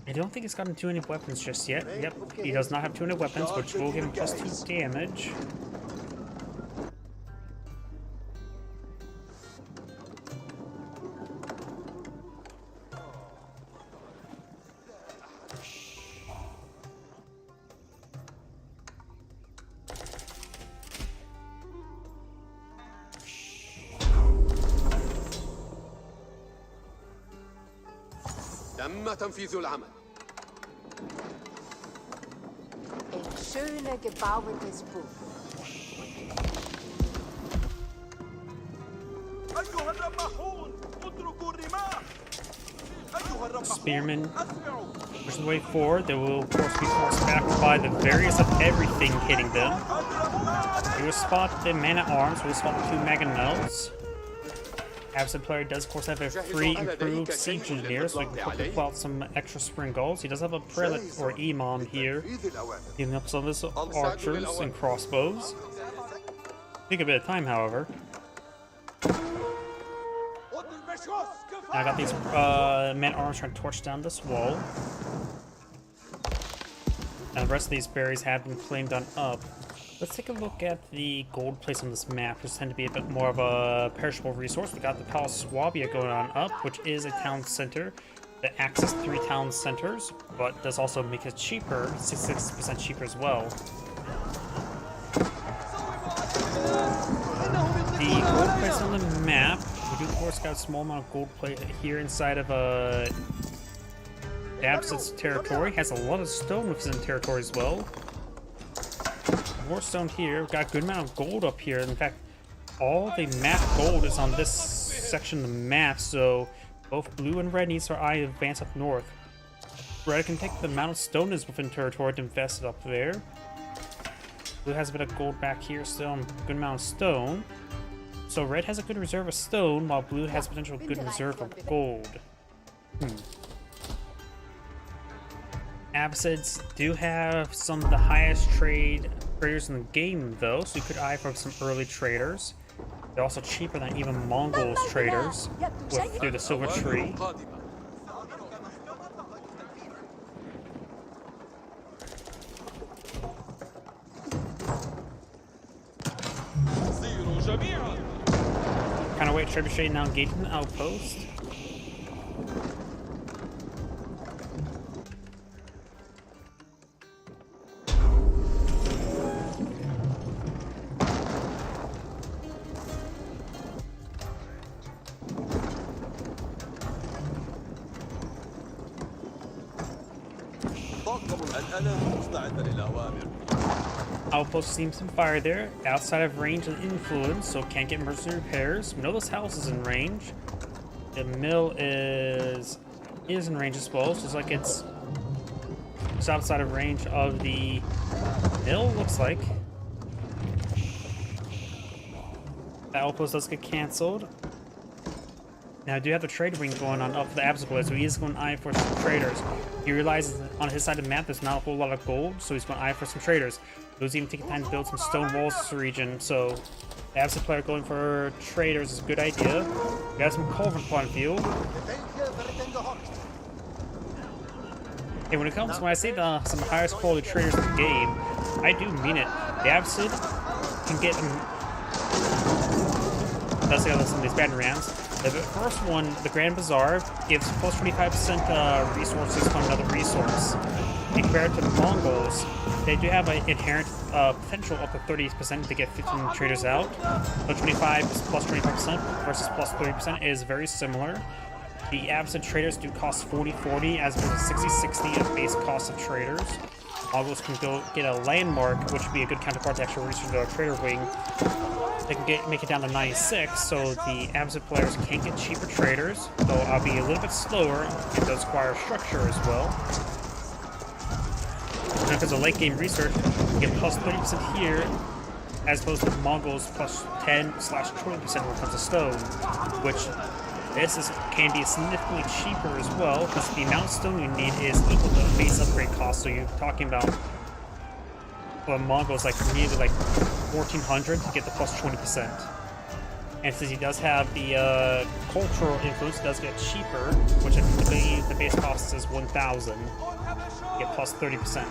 I don't think he's gotten 200 weapons just yet. Yep, he does not have 200 weapons, which will give him +2 damage. تم تنفيذ العمل. Ein schöner gebauetes Buch. أيها الرماحون اتركوا الرماح. أيها الرماحون Spearmen push the way forward. They will of course be forced back by the various of everything hitting them. We will spot the man-at-arms. We will spot the two mangonels. Absent player does, of course, have a free improved siege engineer, so we can quickly pull out some extra spring goals. He does have a prelate or imam here, healing up some of his archers and crossbows. Take a bit of time, however. I got these men-at-arms trying to torch down this wall. And the rest of these berries have been claimed on up. Let's take a look at the gold place on this map, which tend to be a bit more of a perishable resource. We got the Palace Swabia going on up, which is a town center that acts as 3 town centers, but does also make it cheaper, 66% cheaper as well. The gold place on the map, we do of course got a small amount of gold plate here inside of Absid's territory. Has a lot of stone within territory as well. More stone here. We've got a good amount of gold up here. In fact, all the map gold is on this section of the map, so both blue and red needs their eye to advance up north. Red can take the amount of stone is within territory to invest it up there. Blue has a bit of gold back here still, and a good amount of stone. So red has a good reserve of stone, while blue has potential good reserve of gold. Absids do have some of the highest traders in the game, though, so you could eye for some early traders. They're also cheaper than even Mongols traders through the Silver Tree. Kind of wait, Trebuchet now engaging the outpost. أنا مستعد للأوامر. Outpost seems some fire there, outside of range and influence, so can't get mercenary repairs. We know this house is in range. The mill is in range as well, just like it's outside of range of the mill, looks like. That outpost does get cancelled. Now I do have the trade wing going on up for the Absolute, so he is going to eye for some traders. He realizes that on his side of the map there's not a whole lot of gold, so he's going to eye for some traders. He's even taking time to build some stone walls in this region, so the Absolute player going for traders is a good idea. We got some Culverin point of view. Hey, when I say some highest quality traders in the game, I do mean it. The Absolute can get them. Let's see how some of these battle rams. The first one, the Grand Bazaar, gives plus 25% resources from another resource. And compared to the Mongols, they do have an inherent potential up to 30% to get 15 traders out. But 25 is plus 25% versus plus 30% is very similar. The Absolute traders do cost 40-40 as opposed to 60-60 at base cost of traders. Mongols can go get a landmark, which would be a good counterpart to actual research of trader wing. They can make it down to 96, so the Absolute players can get cheaper traders, though I'll be a little bit slower. It does require structure as well. And if it's a late game research, you get plus 30% here, as opposed to Mongols plus 10/20% when it comes to stone, which can be significantly cheaper as well, because the amount of stone you need is equal to the base upgrade cost. So you're talking about Mongols needed 1,400 to get the plus 20%. And since he does have the cultural influence, it does get cheaper, which I believe the base cost is 1,000. Get plus 30%.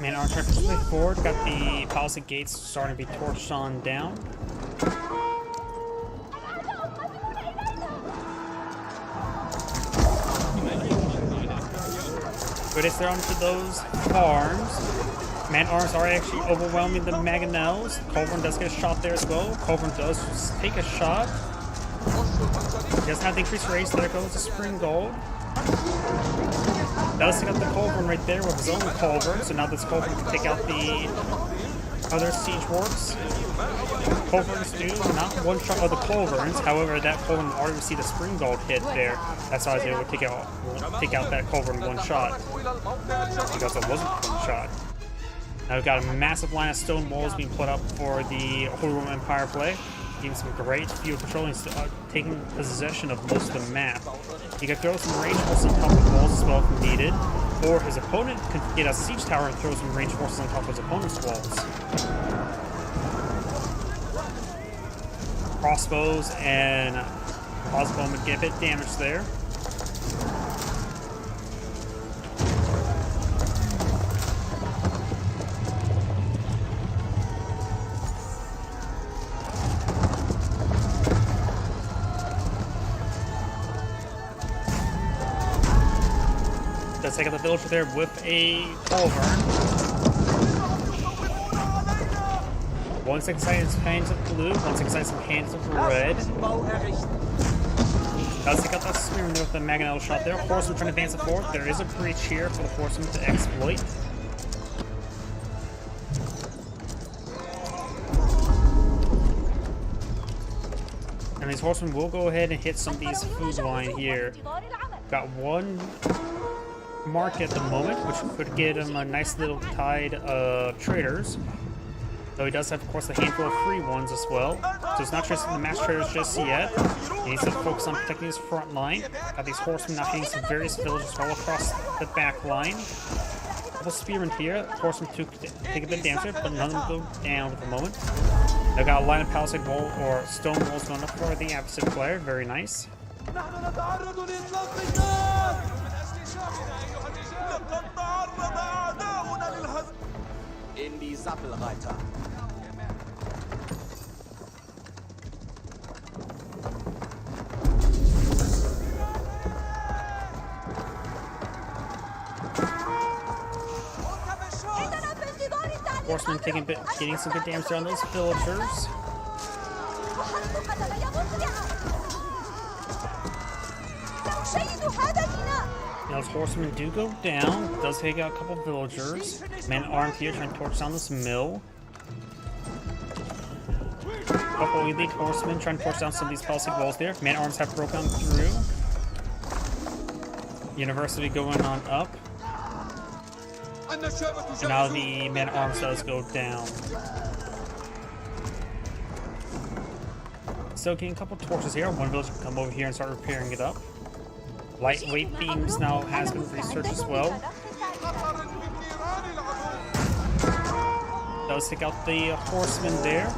Man, our truck is moving forward. Got the palisade gates starting to be torched on down. But it's there onto those farms. Man-Arms are actually overwhelming the Mangonels. Culverin does get a shot there as well. Culverin does just take a shot. He doesn't have the increased race. There goes the Spring Gold. Does take out the Culverin right there with his own Culverin. So now this Culverin can take out the other siege works. Culverins do not one-shot other Culverins. However, that Culverin already received a Spring Gold hit there. That's why I was able to take out that Culverin one shot. Because it wasn't one shot. Now we've got a massive line of stone walls being put up for the Holy Roman Empire play. Giving some great field patrolling, taking possession of most of the map. You can throw some range forces on top of the walls as well if needed. Or his opponent can get a siege tower and throw some range forces on top of his opponent's walls. Crossbows and crossbowmen get a bit damaged there. Does take out the villager there with a Culverin. One second sight is hands of blue, one second sight is hands of red. Does take out that Spearman there with the Mangonel shot there. Horseman trying to advance it forward. There is a breach here for the Horseman to exploit. And these Horsemen will go ahead and hit some of these food line here. Got one mark at the moment, which could get him a nice little tide of traders. Though he does have, of course, a handful of free ones as well. So he's not trusting the mass traders just yet. He needs to focus on protecting his front line. Got these horsemen now hitting some various villages all across the back line. Couple spearmen here. Horsemen take a bit of damage, but none of them go down at the moment. They've got a line of palisade wall or stone walls going up for the opposite player. Very nice. إني Zappelreiter. horsemen getting some good damage on those villagers. Now, those horsemen do go down. Does take out a couple villagers. Men armed here trying to torch down this mill. Couple elite horsemen trying to torch down some of these palisade walls there. Man arms have broken through. University going on up. And now the man arms does go down. So getting a couple torches here. One villager can come over here and start repairing it up. Lightweight beams now has been researched as well. Does take out the horseman there.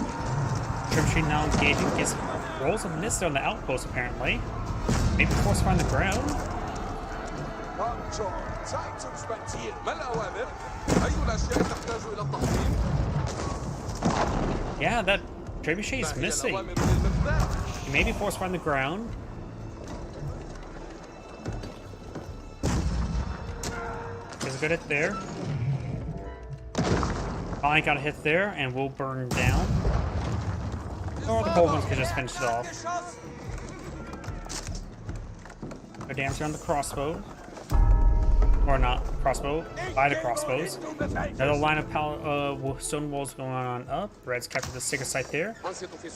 Trim machine now engaging. Gets rolls of mist on the outpost apparently. Maybe force find the ground. Yeah, that trebuchet is missing. Maybe force find the ground. Is a good hit there. Finally got a hit there, and will burn down. Or the cold ones could just finish it off. Good damage around the crossbow. Or not, crossbow, by the crossbows. Another line of stone walls going on up. Reds captured the Sigurd site there.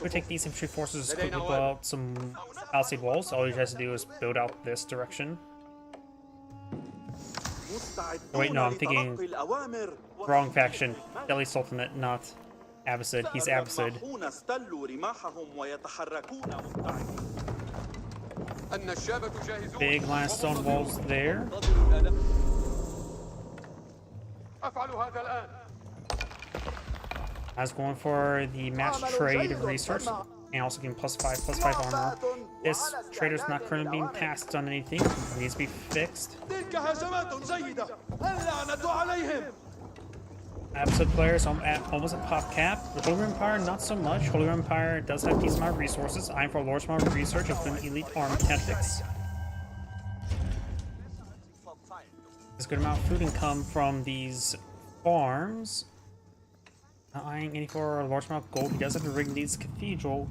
We take these infantry forces to quickly blow out some palisade walls. All you guys have to do is build out this direction. Oh, wait, no, I'm thinking wrong faction. Delhi Sultanate, not Abbasid. He's Abbasid. Big line of stone walls there. I was going for the match trade research and also getting +5 armor. This trader's not currently being passed on anything. It needs to be fixed. Abbasid players almost at pop cap. The Holy Empire, not so much. Holy Empire does have decent amount of resources. I'm for a large amount of research, including elite armed tactics. There's a good amount of food income from these farms. Not eyeing any for a large amount of gold. He does have the Rigneeds Cathedral.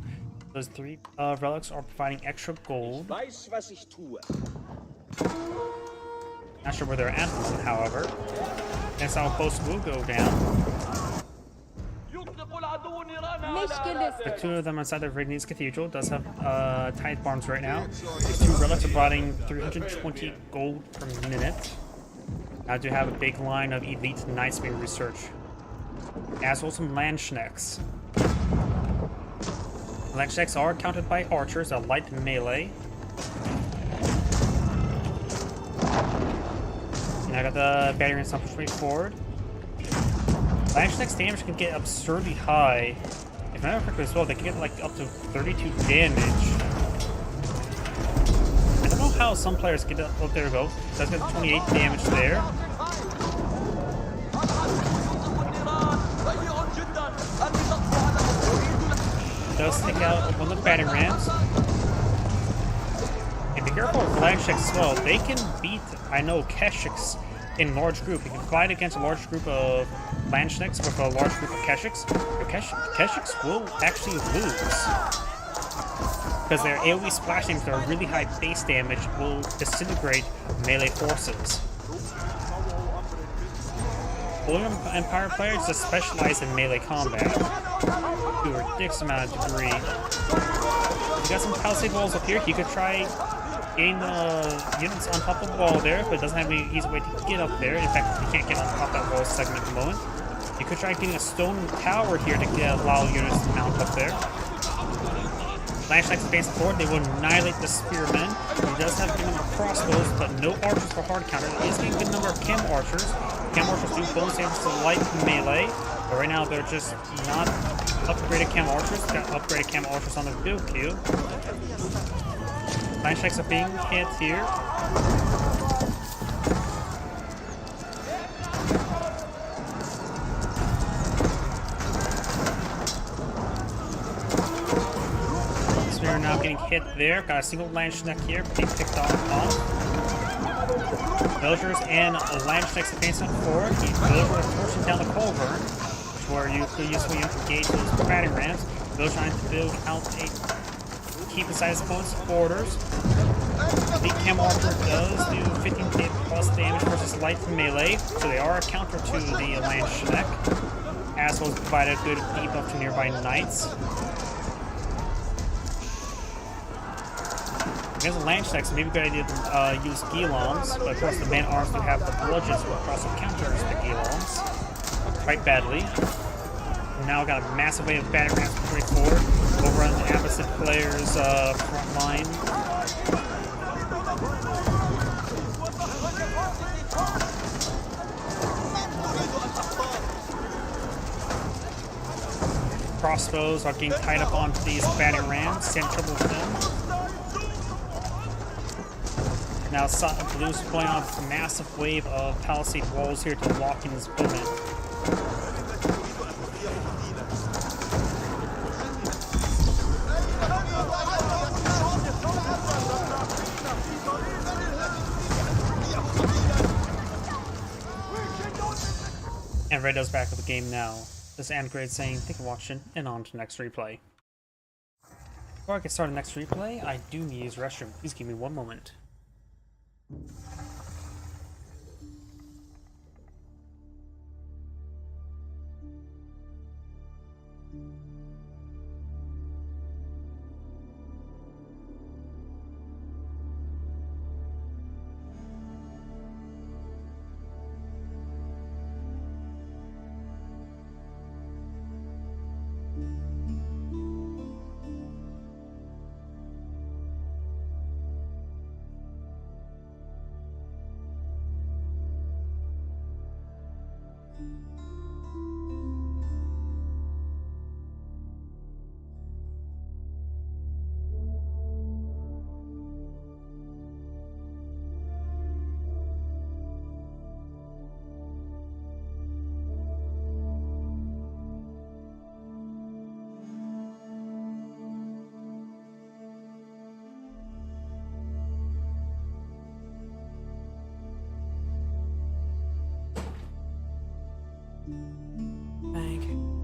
Those 3 relics are providing extra gold. Not sure where they're at, however. Next outpost will go down. The 2 of them inside the Rigneeds Cathedral does have tithe farms right now. These 2 relics are providing 320 gold per minute. Now I do have a big line of elite knights being researched. As well as some Landsknecks. Landsknecks are counted by archers, a light melee. And I got the battery and stuff pushing forward. Landskneck's damage can get absurdly high. If I remember correctly as well, they can get like up to 32 damage. I don't know how some players get up. Oh, there we go. That's got 28 damage there. Does take out one of the batting rams. And be careful with Landsknecks as well. They can beat, I know, Keshiks in large group. You can fight against a large group of Landsknecks with a large group of Keshiks. Your Keshiks will actually lose. Because their AoE splash damage, their really high base damage, will disintegrate melee forces. Holy Empire players just specialize in melee combat to a ridiculous amount of degree. You got some palisade walls up here. You could try getting the units on top of the wall there, but it doesn't have any easy way to get up there. In fact, you can't get on top of that wall segment at the moment. You could try getting a stone tower here to allow units to mount up there. Landsknecks advance forward, they will annihilate the spearmen. He does have a good number of crossbows, but no archers for hard counter. He is getting a good number of chem archers. Chem archers do bonus damage to light melee, but right now they're just not upgraded chem archers. Got upgraded chem archers on the build queue. Landsknecks are being hit here. Spear now getting hit there. Got a single Landskneck here, being picked off. Villagers and Landsknecks advancing forward. The villagers are forcing down the culvert. where you could usefully engage those battering rams. Those trying to build out a keep inside his opponent's borders. The Camel Archer does do 15 plus damage versus light melee, so they are a counter to the Landsknecht, as well as provide a good debuff to nearby knights. Against the Landsknecht, maybe a good idea to use Guillaumes, but of course the man arms do have the bludgeons, which also counters the Guillaumes quite badly. Now got a massive wave of battering rams pushing forward over on the opposite player's front line. Crossbows are getting tied up onto these battering rams, send trouble with them. Now Blue's pulling off a massive wave of palisade walls here to lock in his opponent. And Red does back up the game now. This is Andgrade saying, thank you for watching, and on to next replay. Before I get started next replay, I do need to use the restroom. Please give me one moment.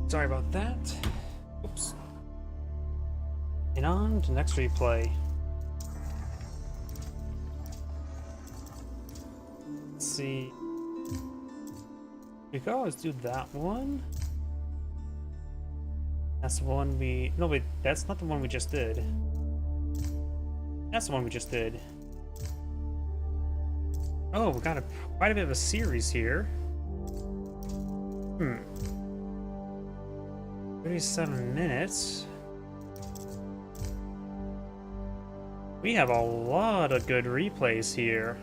Sorry about that. Oops. And on to next replay. Let's see. We could always do that one. That's the one we... No, wait, that's not the one we just did. That's the one we just did. Oh, we got quite a bit of a series here. 37 minutes. We have a lot of good replays here.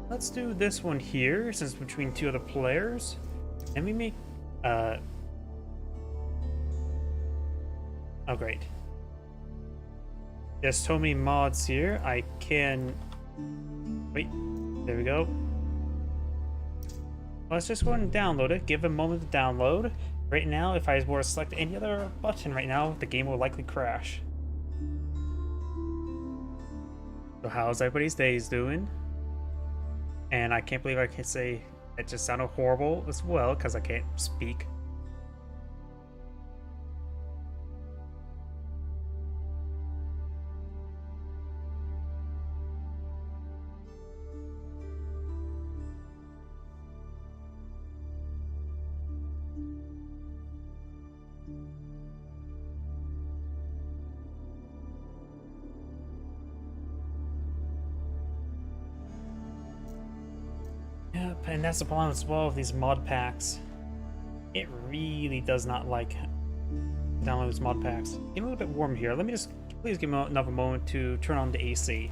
Let's do this one here, since it's between two other players. And we make... Oh, great. There's so many mods here, I can... Wait, there we go. Let's just go ahead and download it. Give it a moment to download. Right now, if I were to select any other button right now, the game will likely crash. So how's everybody's days doing? And I can't believe I can say it just sounded horrible as well, because I can't speak. Yep, and that's the problem as well with these mod packs. It really does not like download these mod packs. Get a little bit warm here. Let me just please give me another moment to turn on the AC.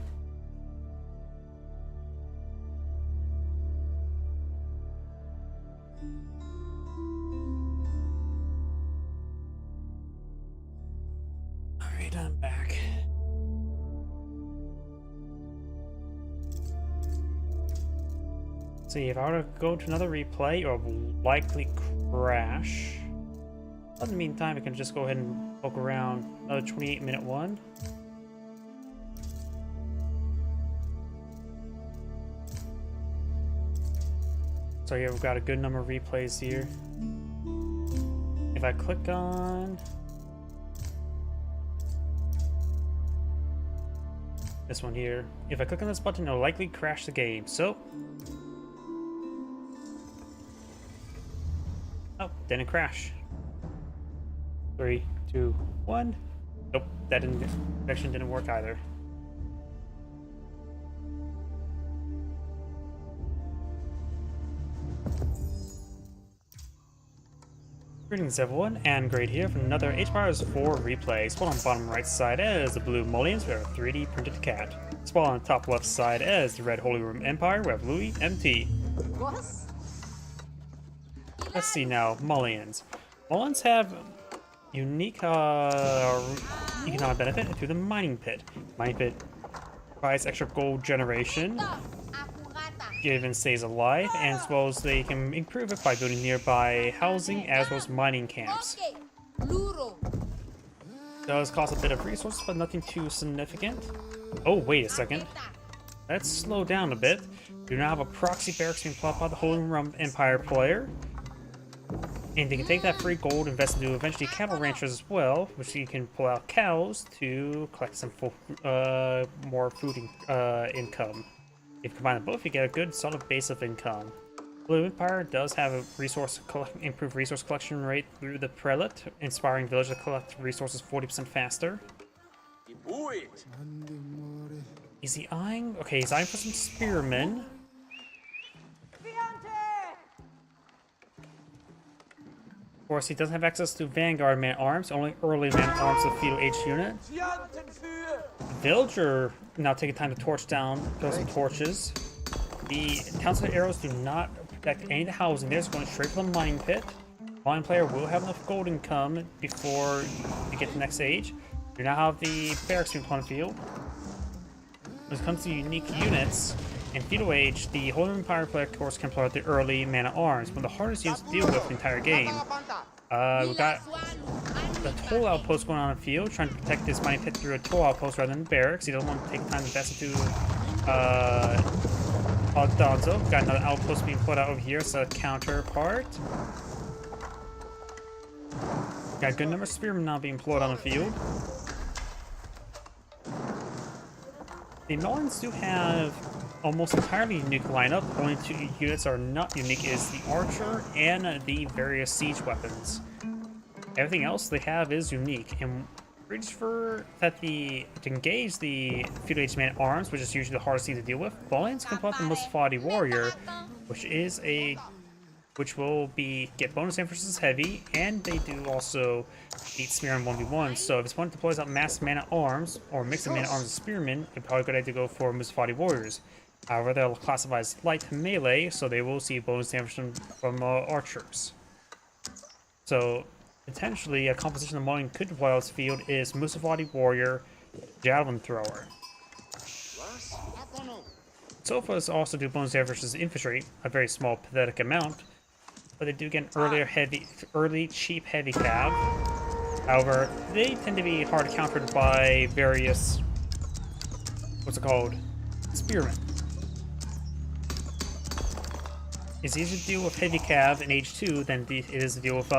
Alright, I'm back. See, if I were to go to another replay, it will likely crash. In the meantime, I can just go ahead and poke around another 28-minute one. So yeah, we've got a good number of replays here. If I click on this one here, if I click on this button, it'll likely crash the game. So, oh, didn't crash. 3, 2, 1. Nope, that connection didn't work either. Greetings everyone, and Great here for another Age of Empires 4 replay. Spawn on the bottom right side is the blue Mullions, we have a 3D printed cat. Spawn on the top left side is the red Holy Room Empire, we have Louis MT. What? Let's see now, Mullions. Mullions have unique economic benefit through the mining pit. Mining pit provides extra gold generation, given stays alive, and as well as they can improve it by building nearby housing as well as mining camps. Does cost a bit of resources, but nothing too significant. Oh, wait a second. Let's slow down a bit. We now have a proxy barracks being put up by the Holy Room Empire player. And they can take that free gold, invest into eventually cattle ranchers as well, which you can pull out cows to collect some more food income. If you combine them both, you get a good solid base of income. Blue Empire does have a improved resource collection rate through the prelate, inspiring villagers to collect resources 40% faster. Is he eyeing? Okay, he's eyeing for some spearmen. Of course, he doesn't have access to Vanguard man-arms, only early man-arms of feudal age unit. Villager now taking time to torch down, throw some torches. The townsend arrows do not protect any of the housing. They're just going straight from the mining pit. Mining player will have enough gold income before you get to the next age. You now have the barracks being put on the field. When it comes to unique units, in feudal age, the Holy Empire player of course can pull out the early man-at-arms, one of the hardest units to deal with the entire game. We got the toll outpost going on in the field, trying to protect this mining pit through a toll outpost rather than barracks. He doesn't want to take time to invest into Donzo. Got another outpost being put out over here, so a counterpart. Got a good number of spearmen now being employed on the field. The Norns do have almost entirely unique lineup. Only two units are not unique is the archer and the various siege weapons. Everything else they have is unique, and reach for that to engage the feudal age man arms, which is usually the hardest thing to deal with. Mullions can pull out the Mustafadi warrior, which will get bonus emphasis heavy, and they do also beat spearmen 1v1. So if it's one deploys out mass man at arms or mix of man at arms and spearmen, it's probably a good idea to go for Mustafadi warriors. However, they'll classify as light melee, so they will see bonus damage from archers. So potentially a composition the Mullion could deploy on this field is Mustafadi warrior, javelin thrower. Sofas also do bonus damage versus infantry, a very small pathetic amount, but they do get an early cheap heavy cav. However, they tend to be hard countered by various, spearmen. It's easier to deal with heavy cav in Age 2 than it is to deal with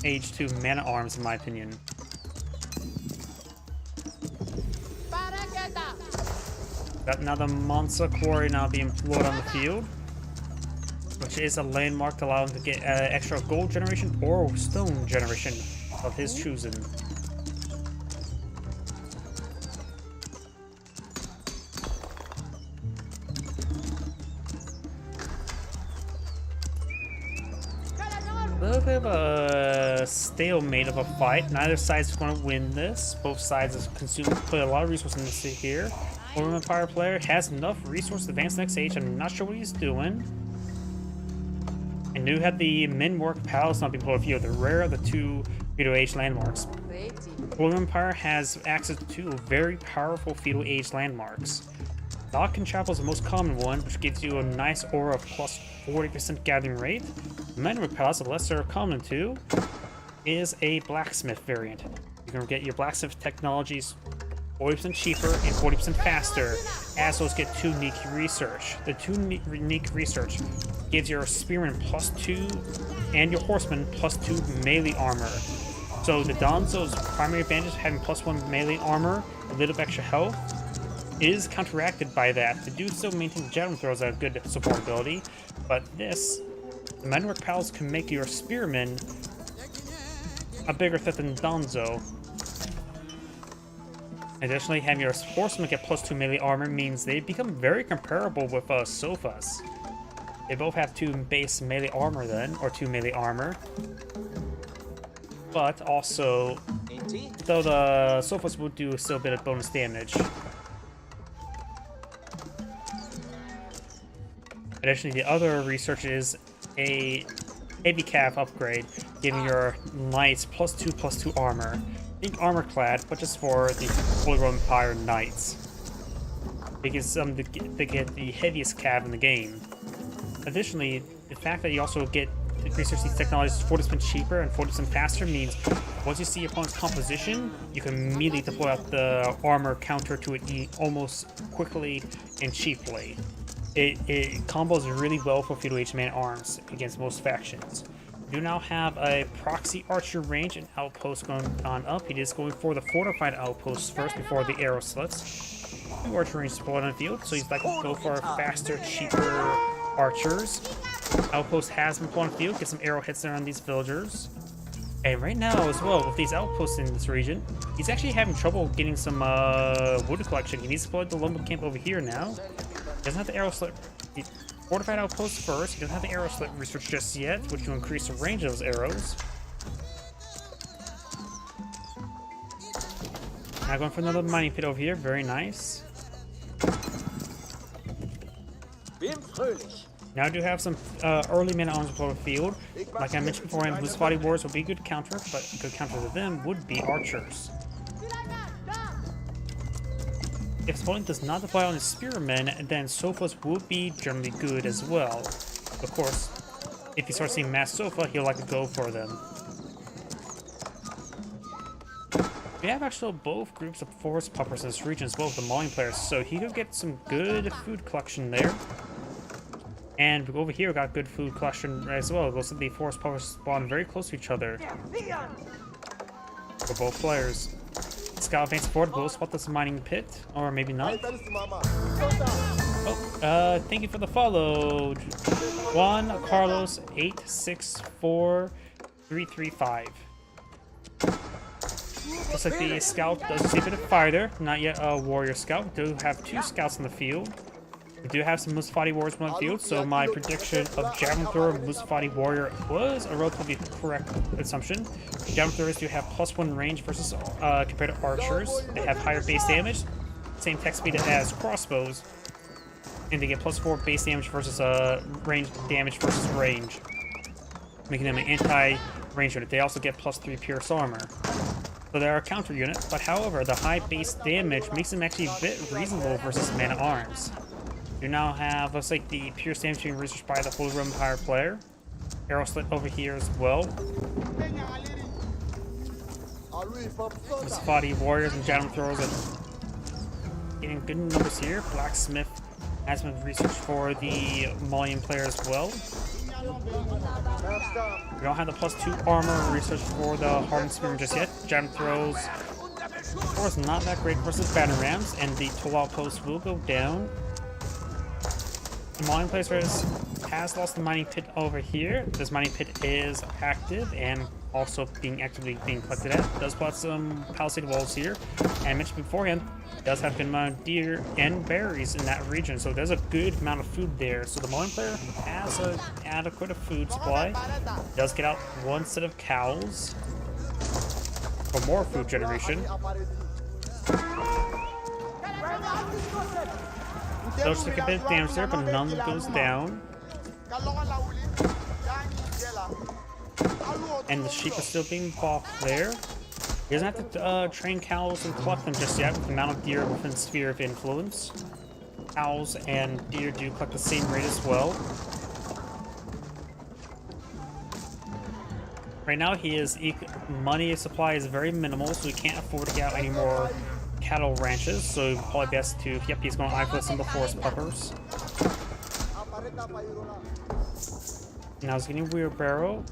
Age 2 mana arms, in my opinion. Got another Monza Quarry now being employed on the field, which is a landmark to allow him to get extra gold generation or stone generation of his choosing. A little bit of a stalemate of a fight. Neither side is going to win this. Both sides have put a lot of resources into this here. Holy Empire player has enough resources to advance the next age. I'm not sure what he's doing. And do have the Minwork Palace not being pulled field, the rare of the two feudal age landmarks. Holy Empire has access to very powerful feudal age landmarks. Dock and Chapel is the most common one, which gives you a nice aura of plus 40% gathering rate. Minwork Palace, the lesser common two, is a blacksmith variant. You can get your blacksmith technologies 40% cheaper and 40% faster, as well as get 2 unique research. The 2 unique research gives your spearman +2 and your horseman +2 melee armor. So the Danzo's primary advantage, having +1 melee armor, a little bit extra health, is counteracted by that. The dude still maintains javelin throws a good support ability, but this, the Menwork Pals can make your spearman a bigger threat than Danzo. Additionally, having your horseman get +2 melee armor means they become very comparable with Sofas. They both have 2 base melee armor then, or 2 melee armor. But also, though the Sofas would do still a bit of bonus damage. Additionally, the other research is a heavy calf upgrade, giving your knights +2/+2 armor. Think armor clad, but just for the Holy Roman Empire knights. Because they get the heaviest calf in the game. Additionally, the fact that you also get research these technologies 40% cheaper and 40% faster means once you see your opponent's composition, you can immediately deploy out the armor counter to it almost quickly and cheaply. It combos really well for feudal age man arms against most factions. You now have a proxy archer range and outpost going on up. He is going for the fortified outposts first before the arrow slits. 2 archer range deployed on the field, so he's like to go for faster, cheaper archers. Outpost has been deployed on the field, get some arrow hits there on these villagers. And right now as well, with these outposts in this region, he's actually having trouble getting some wood collection. He needs to deploy the lumber camp over here now. Doesn't have the arrow slit. The fortified outpost first. He doesn't have the arrow slit research just yet, which will increase the range of those arrows. Now going for another mining pit over here. Very nice. Now I do have some early mana arms deployed on the field. Like I mentioned beforehand, Musfati Warriors will be a good counter, but a good counter to them would be archers. If his opponent does not deploy on his spearmen, then Sofas will be generally good as well. Of course, if he starts seeing mass Sofa, he'll like to go for them. We have actually both groups of forest puppers in this region as well with the mauling players, so he could get some good food collection there. And over here we got good food collection as well. Those of the forest puppers spawn very close to each other for both players. Scout advancing forward, will spot this mining pit, or maybe not. Oh, thank you for the follow. Juan Carlos 864335. Looks like the scout does see a bit of fighter, not yet a warrior scout. We do have 2 scouts in the field. We do have some Musfati warriors on the field, so my prediction of Javelin Thrower Musfati warrior was a relatively correct assumption. Javelin throwers do have +1 range versus compared to archers. They have higher base damage, same tech speed as crossbows, and they get +4 base damage versus range damage versus range, making them an anti-range unit. They also get +3 pierce armor. So they're a counter unit, but however, the high base damage makes them actually a bit reasonable versus mana arms. You now have, looks like the pierce damage being researched by the Holy Roman Empire player. Arrow slit over here as well. Musfati warriors and javelin throwers are getting good numbers here. Blacksmith has been researched for the Maulian player as well. We don't have the +2 armor research for the hardened spearman just yet. Javelin throws, of course, not that great versus batter rams, and the toll outpost will go down. The mining place has lost the mining pit over here. This mining pit is active and also actively being collected at. It does plot some palisade walls here. And I mentioned beforehand, it does have a good amount of deer and berries in that region, so there's a good amount of food there. So the mining player has an adequate food supply. Does get out 1 set of cows for more food generation. Does take a bit of damage there, but none goes down. And the sheep are still being balked there. He doesn't have to train cows and collect them just yet with the amount of deer within sphere of influence. Cows and deer do collect the same rate as well. Right now, his money supply is very minimal, so he can't afford to get out any more cattle ranches, so probably best to, yep, he's going to eyeful some of the forest puppers. Now he's getting wheelbarrow.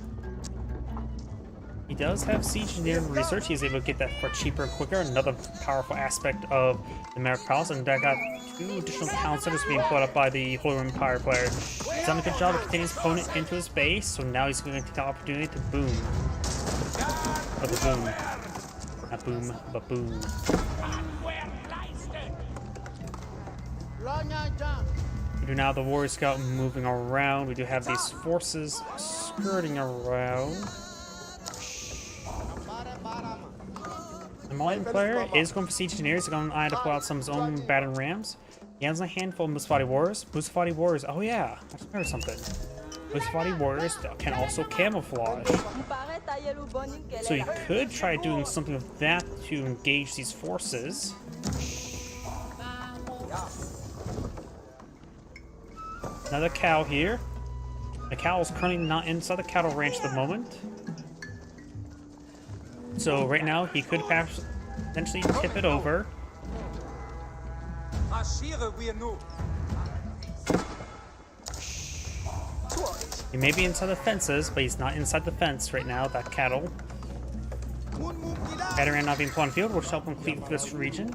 He does have siege engineering research. He's able to get that for cheaper and quicker. Another powerful aspect of the Merrick Palace. And that got 2 additional town centers being put up by the Holy Roman Empire player. He's done a good job of containing his opponent into his base. So now he's going to take the opportunity to boom. But the boom. Not boom, but boom. We do now have the Warrior Scout moving around. We do have these forces skirting around. The Malian player is going for siege engineers. He's going to pull out some of his own battering rams. He has a handful of Musafati warriors. Musafati warriors. Oh yeah, I just remembered something. Musafati warriors can also camouflage. So you could try doing something of that to engage these forces. Another cow here. The cow is currently not inside the cattle ranch at the moment. So right now he could perhaps potentially tip it over. He may be inside the fences, but he's not inside the fence right now, that cattle. Battering not being put on field, which will help him cleave this region.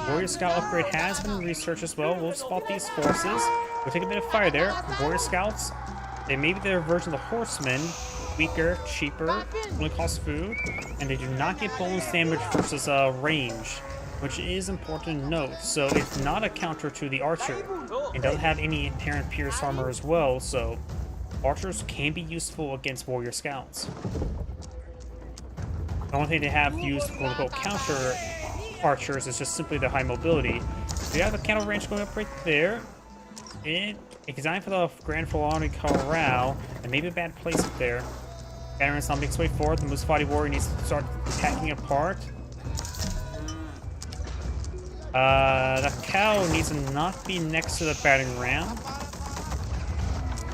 Warrior Scout upgrade has been researched as well. We'll spot these forces. We'll take a bit of fire there. Warrior Scouts, they may be their version of the Horsemen. Weaker, cheaper, only cost food, and they do not get bonus damage versus range, which is important to note. So it's not a counter to the archer. It doesn't have any inherent pierce armor as well, so archers can be useful against warrior scouts. The only thing they have used to quote-unquote counter archers is just simply the high mobility. So you have the cattle ranch going up right there. It's designed for the Grand Fulani Corral, and maybe a bad place up there. Battering not makes its way forward. The Musafati warrior needs to start attacking apart. The cow needs to not be next to the battering ram.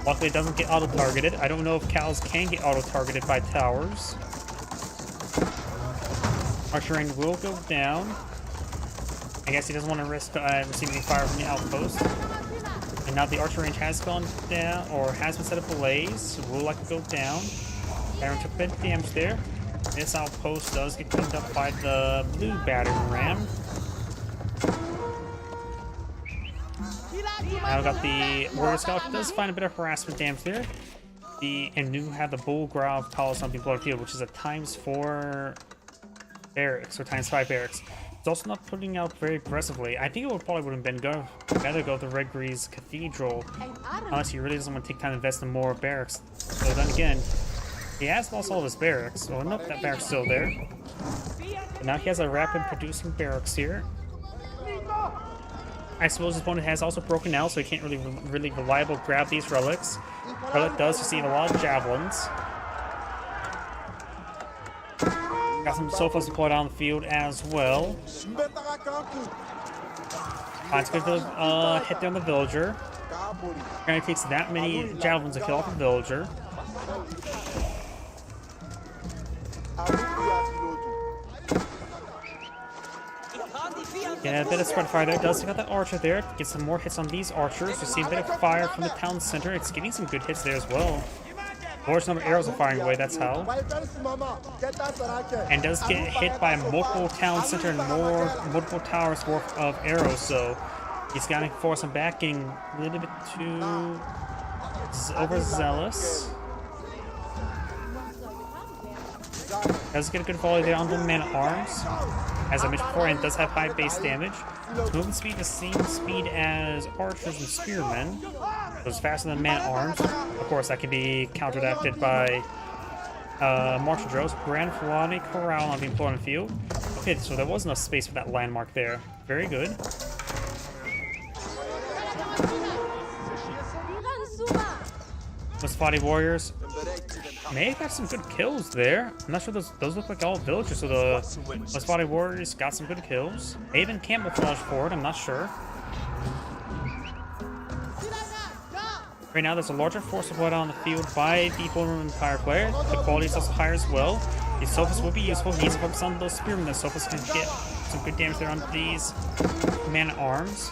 Luckily, it doesn't get auto-targeted. I don't know if cows can get auto-targeted by towers. Archer range will go down. I guess he doesn't want to risk receiving any fire from the outpost. And now the archer range has gone down, or has been set ablaze, so we'll let it go down. Baron took a bit of damage there. This outpost does get cleaned up by the blue battering ram. Now we got the Warrior Scout, does find a bit of harassment damage there. And you have the Bull Grove Palace on the Blood Field, which is a ×4 barracks, or ×5 barracks. It's also not putting out very aggressively. I think it would probably would have been better go to Red Grease Cathedral, unless he really doesn't want to take time to invest in more barracks. So then again, he has lost all of his barracks. Oh nope, that barracks still there. But now he has a rapid producing barracks here. I suppose his opponent has also broken out, so he can't really reliably grab these relics. Relic does receive a lot of javelins. Got some sofas deployed on the field as well. It's good to hit down the villager. Apparently takes that many javelins to kill off a villager. Get a bit of spread fire there. Does take out that archer there. Get some more hits on these archers. We see a bit of fire from the town center. It's getting some good hits there as well. Large number of arrows are firing away, that's how. And does get hit by multiple town center and multiple towers worth of arrows, so he's got to force him back, getting a little bit too overzealous. Does get a good volley there on the man-at-arms. As I mentioned before, and does have high base damage. Its movement speed the same speed as archers and spearmen. So it's faster than man-at-arms. Of course, that can be counteracted by martial drills. Grand Fulani Corral on being put on the field. Okay, so there was enough space for that landmark there. Very good. Musafati warriors may have got some good kills there. I'm not sure those look like all villagers, so the Musafati warriors got some good kills. May have been camouflaged forward, I'm not sure. Right now, there's a larger force deployed on the field by the Holy Roman Empire player. The quality is also higher as well. These sofas will be useful. He needs to focus on those spearmen. The sofas can get some good damage there on these man-at-arms.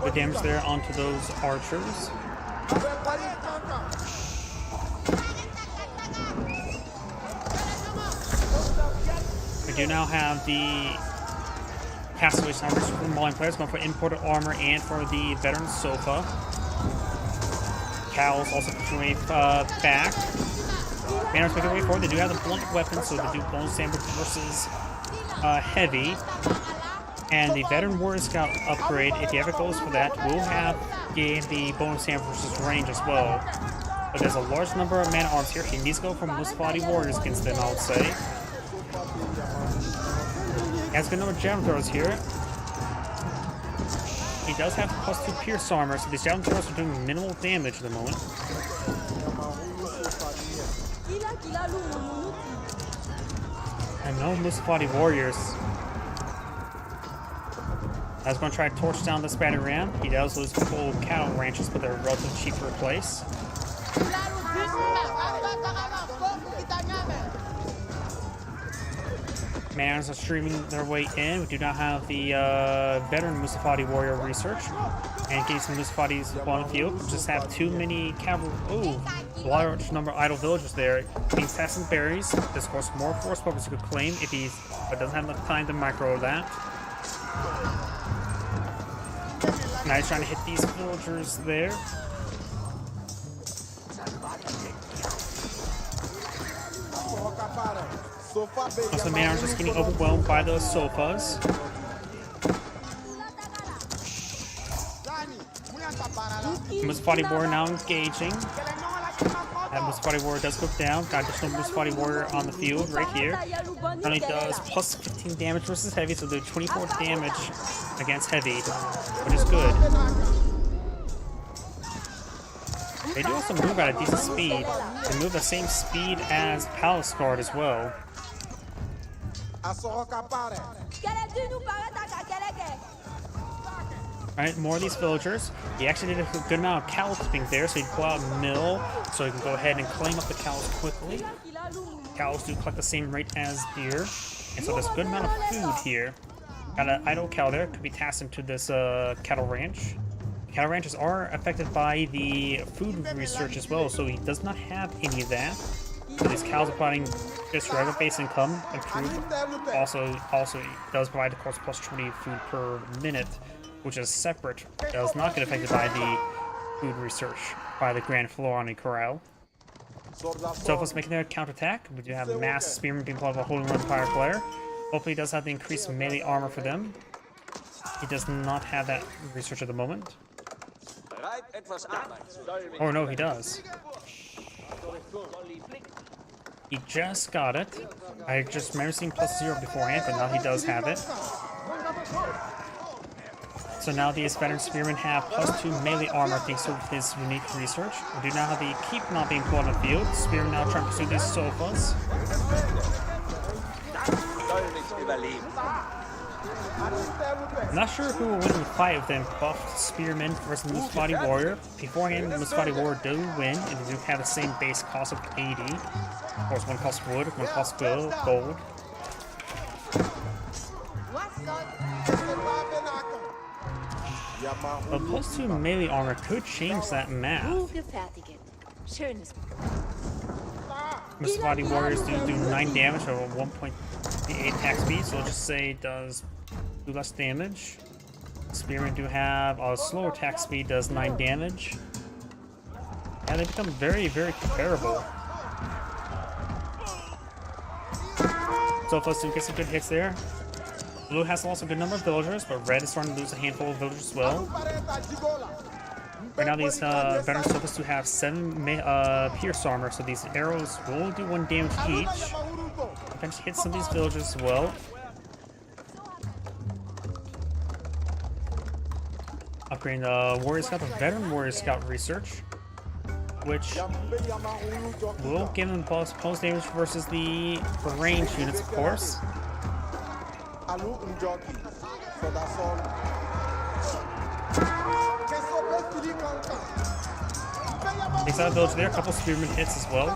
Good damage there onto those archers. We do now have the Castaway Snipers from the Mauling players going for imported armor and for the veteran Sofa. Cowls also pushing way back. Banners making way forward. They do have the blunt weapons, so they do bonus damage versus heavy. And the veteran Warrior Scout upgrade, if he ever goes for that, will have the bonus damage versus range as well. But there's a large number of man-at-arms here. He needs to go for Musafati Warriors against them, I would say. He has a good number of javelin throws here. He does have +2 pierce armor, so these javelin throws are doing minimal damage at the moment. And no Musafati Warriors. I was going to try to torch down this battery ram. He does lose full cattle ranches, but they're relatively cheap to replace. Mans are streaming their way in. We do not have the veteran Musafati Warrior research. And getting some Musafatis on the field. We just have too many cavalry. Oh, large number of idle villagers there. Being passing berries. This course more force purpose you could claim if he doesn't have enough time to micro that. Now he's trying to hit these villagers there. Also, man are just getting overwhelmed by those sofas. Musafati Warrior now engaging. That Musafati Warrior does go down. Got additional Musafati Warrior on the field right here. Only does plus 15 damage versus heavy, so they do 24 damage against heavy, which is good. They do also move at a decent speed. They move the same speed as Palace Guard as well. Alright, more of these villagers. He actually did a good amount of cow clipping there, so he pull out a mill so he can go ahead and claim up the cows quickly. Cows do collect the same rate as deer, and so there's a good amount of food here. Got an idle cow there, could be tasked into this cattle ranch. Cattle ranches are affected by the food research as well, so he does not have any of that. So these cows are providing just regular base income, improved. Also he does provide, of course, plus 20 food per minute, which is separate. Does not get affected by the food research by the Grand Florani Corral. Sofa's making their counterattack. We do have Mass Spearman being played by Holding Run Fire player. Hopefully he does have the increased melee armor for them. He does not have that research at the moment. Oh no, he does. He just got it. I just remember seeing +0 beforehand, but now he does have it. So now these veteran spearmen have +2 melee armor thanks to his unique research. We do now have the keep not being pulled on the field. Spearmen now trying to pursue these sofas. I'm not sure who will win the fight with them buffed spearmen versus Musafati Warrior. Beforehand, Musafati Warrior do win, and they do have the same base cost of 80. Of course, one costs wood, one costs gold. But +2 melee armor could change that math. Musafati Warriors do 9 damage or 1.8 attack speed, so let's just say it does do less damage. Spearmen do have a slower attack speed, does 9 damage. And they become very, very comparable. So let's do get some good hits there. Blue has also a good number of villagers, but red is starting to lose a handful of villagers as well. Right now these veterans supposed to have 7 pierce armor, so these arrows will do 1 damage each. Eventually hit some of these villagers as well. Upgrading the Warrior Scout, the veteran Warrior Scout research, which will give them plus damage versus the range units, of course. Takes out a village there, a couple spearmen hits as well.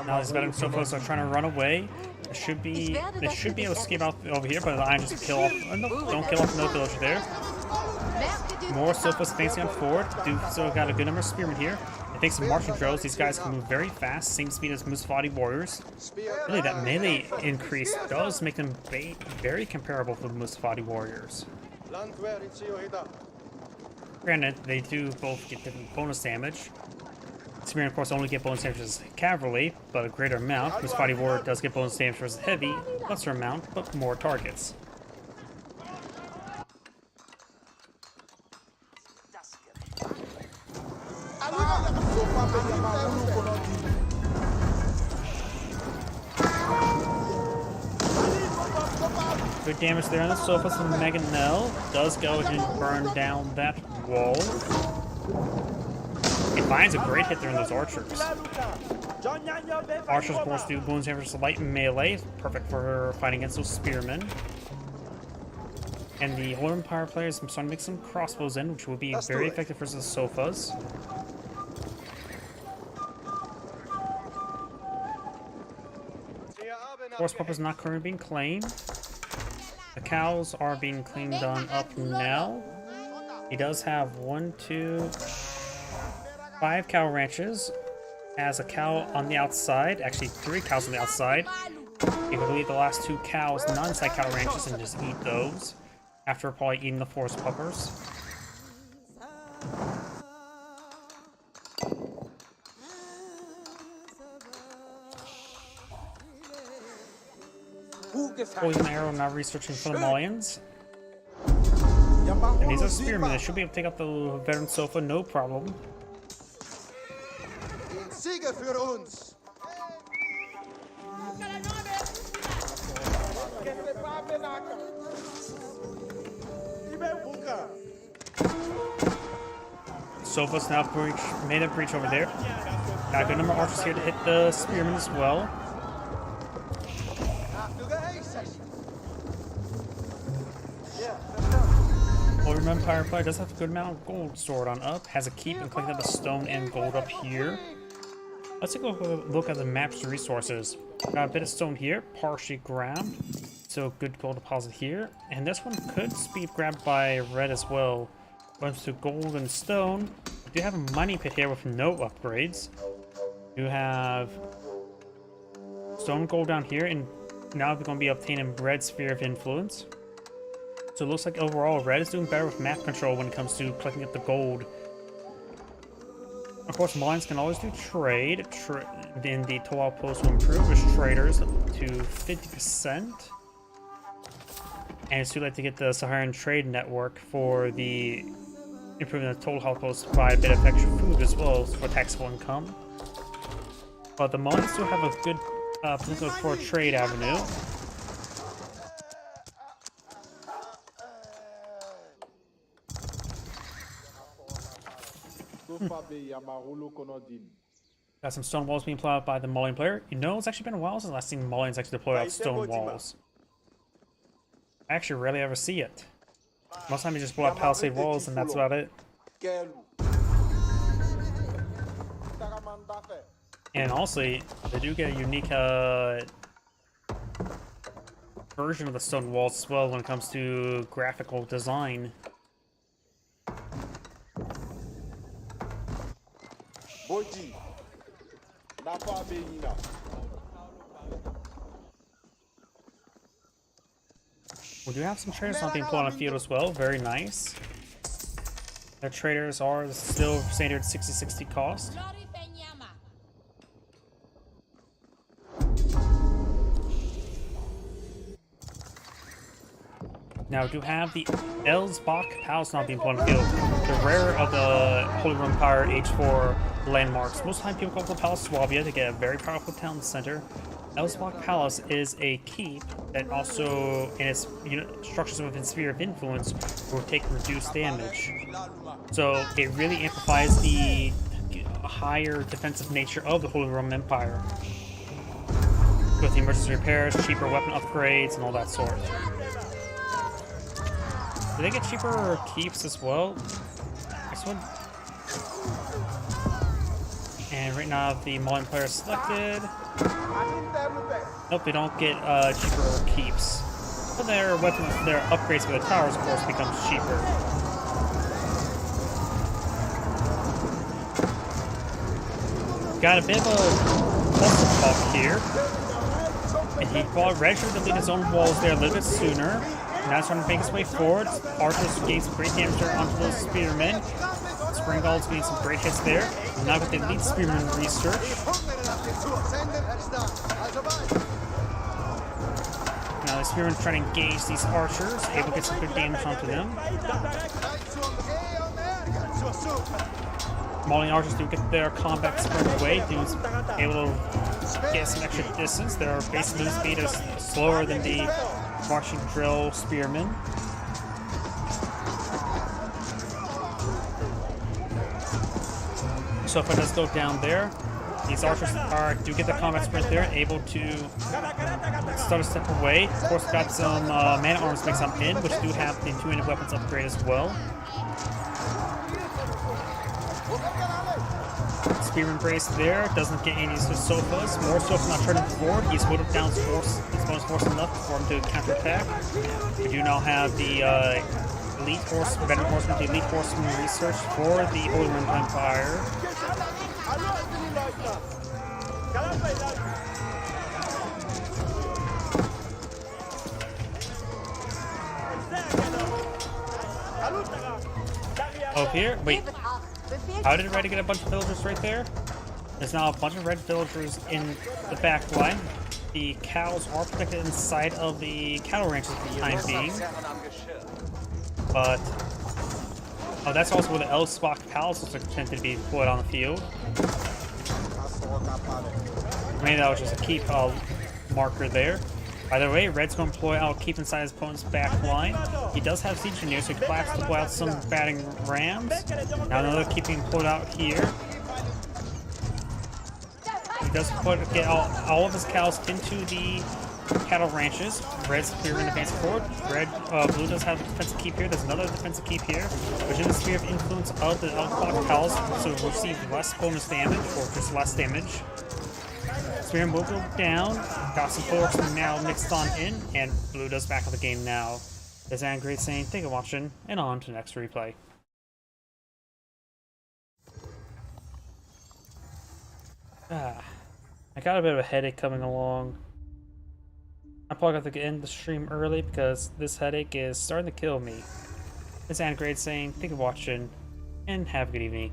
Now these veteran Sofas are trying to run away. They should be able to escape out over here, but the Iron just kill off. Nope, don't kill off another villager there. More Sofas advancing on forward. Do still got a good number of spearmen here. And thanks to martial drills, these guys can move very fast, same speed as Musafati warriors. Really, that melee increase does make them very comparable to the Musafati warriors. Granted, they do both get different bonus damage. Spearmen, of course, only get bonus damage as cavalry, but a greater amount. Musafati warrior does get bonus damage as heavy, lesser amount, but more targets. Good damage there on the Sofas, and Meganel does go ahead and burn down that wall. He finds a great hit there in those archers. Archers, of course, do wounds damage as light melee, perfect for fighting against those spearmen. And the Holy Empire players are starting to make some crossbows in, which will be very effective versus the Sofas. Horse Pup is not currently being claimed. The cows are being cleaned on up now. He does have 5 cow ranches. Has a cow on the outside, actually 3 cows on the outside. He will leave the last 2 cows non-inside cow ranches and just eat those after probably eating the forest puppers. Poison Arrow now researching for the Malians. And these are spearmen. They should be able to take out the veteran Sofa, no problem. Sofa's now made a breach over there. Got a good number of archers here to hit the spearmen as well. Holy Empire player does have a good amount of gold stored on up. Has a keep and collected the stone and gold up here. Let's take a look at the map's resources. Got a bit of stone here, partially grabbed. So good gold deposit here. And this one could be grabbed by red as well. When it comes to gold and stone, we do have a mining pit here with no upgrades. You have stone gold down here, and now we're going to be obtaining red sphere of influence. So it looks like overall red is doing better with map control when it comes to collecting up the gold. Of course, Malians can always do trade. In the total outpost will improve with traders up to 50%. And it's too late to get the Saharan trade network for the improving the total outpost by a bit of extra food as well for taxable income. But the Malians do have a good potential for a trade avenue. Got some stone walls being deployed out by the Malian player. You know, it's actually been a while since the last seen Malians actually deploy out stone walls. I actually rarely ever see it. Most of the time you just blow out palisade walls and that's about it. And also, they do get a unique version of the stone walls as well when it comes to graphical design. We do have some traders not being put on the field as well. Very nice. The traders are still standard 60-60 cost. Now, we do have the Elsbach Palace not being put on the field. The rare of the Holy Roman Empire H4 landmarks. Most of the time people call the Palace Swabia to get a very powerful town center. Elsbach Palace is a keep that also, in its structures within Sphere of Influence, will take reduced damage. So it really amplifies the higher defensive nature of the Holy Roman Empire. With the emergency repairs, cheaper weapon upgrades, and all that sort. Do they get cheaper keeps as well? This one? And right now the Mullen player is selected. Nope, they don't get cheaper keeps. So their weapon, their upgrades for the towers, of course, becomes cheaper. Got a bit of a clusterfuck here. And he bought Redshirt to lead his own walls there a little bit sooner. Now he's trying to make his way forward. Archer's getting some great damage there onto those spearmen. Springald's getting some great hits there. And now with the elite spearman research. Now the spearman's trying to engage these archers, able to get some good damage onto them. Mauling archers do get their combat sprint away, able to get some extra distance. Their base move speed is slower than the marching drill spearmen. So if it does go down there, these archers do get the combat sprint there, able to start a step away. Of course, got some man-at-arms mix up in, which do have the two-handed weapons upgrade as well. Spearman brace there, doesn't get any sofas. More sofas not turning forward. He's whittled down his bonus force enough for him to counterattack. We do now have the elite horse, veteran horseman, the elite horseman research for the Holy Roman Empire. Oh, here? Wait. How did Red get a bunch of villagers right there? There's now a bunch of red villagers in the back line. The cows are protected inside of the cattle ranches for the time being. But oh, that's also where the Elsbach palaces are intended to be deployed on the field. Maybe that was just a keep marker there. Either way, Red's going to deploy out keep inside his opponent's back line. He does have siege engineers, so he can perhaps deploy out some batting rams. Now another keep being deployed out here. He does get all of his cows into the cattle ranches. Red's spearman advancing forward. Blue does have a defensive keep here. There's another defensive keep here. Which in the sphere of influence of the Elfbach cows, so receive less bonus damage, or just less damage. Spearman will go down. Got some forks now mixed on in, and Blue does back up the game now. This is Great saying thank you for watching, and on to the next replay. I got a bit of a headache coming along. I probably got to end the stream early because this headache is starting to kill me. This is Great saying thank you for watching, and have a good evening.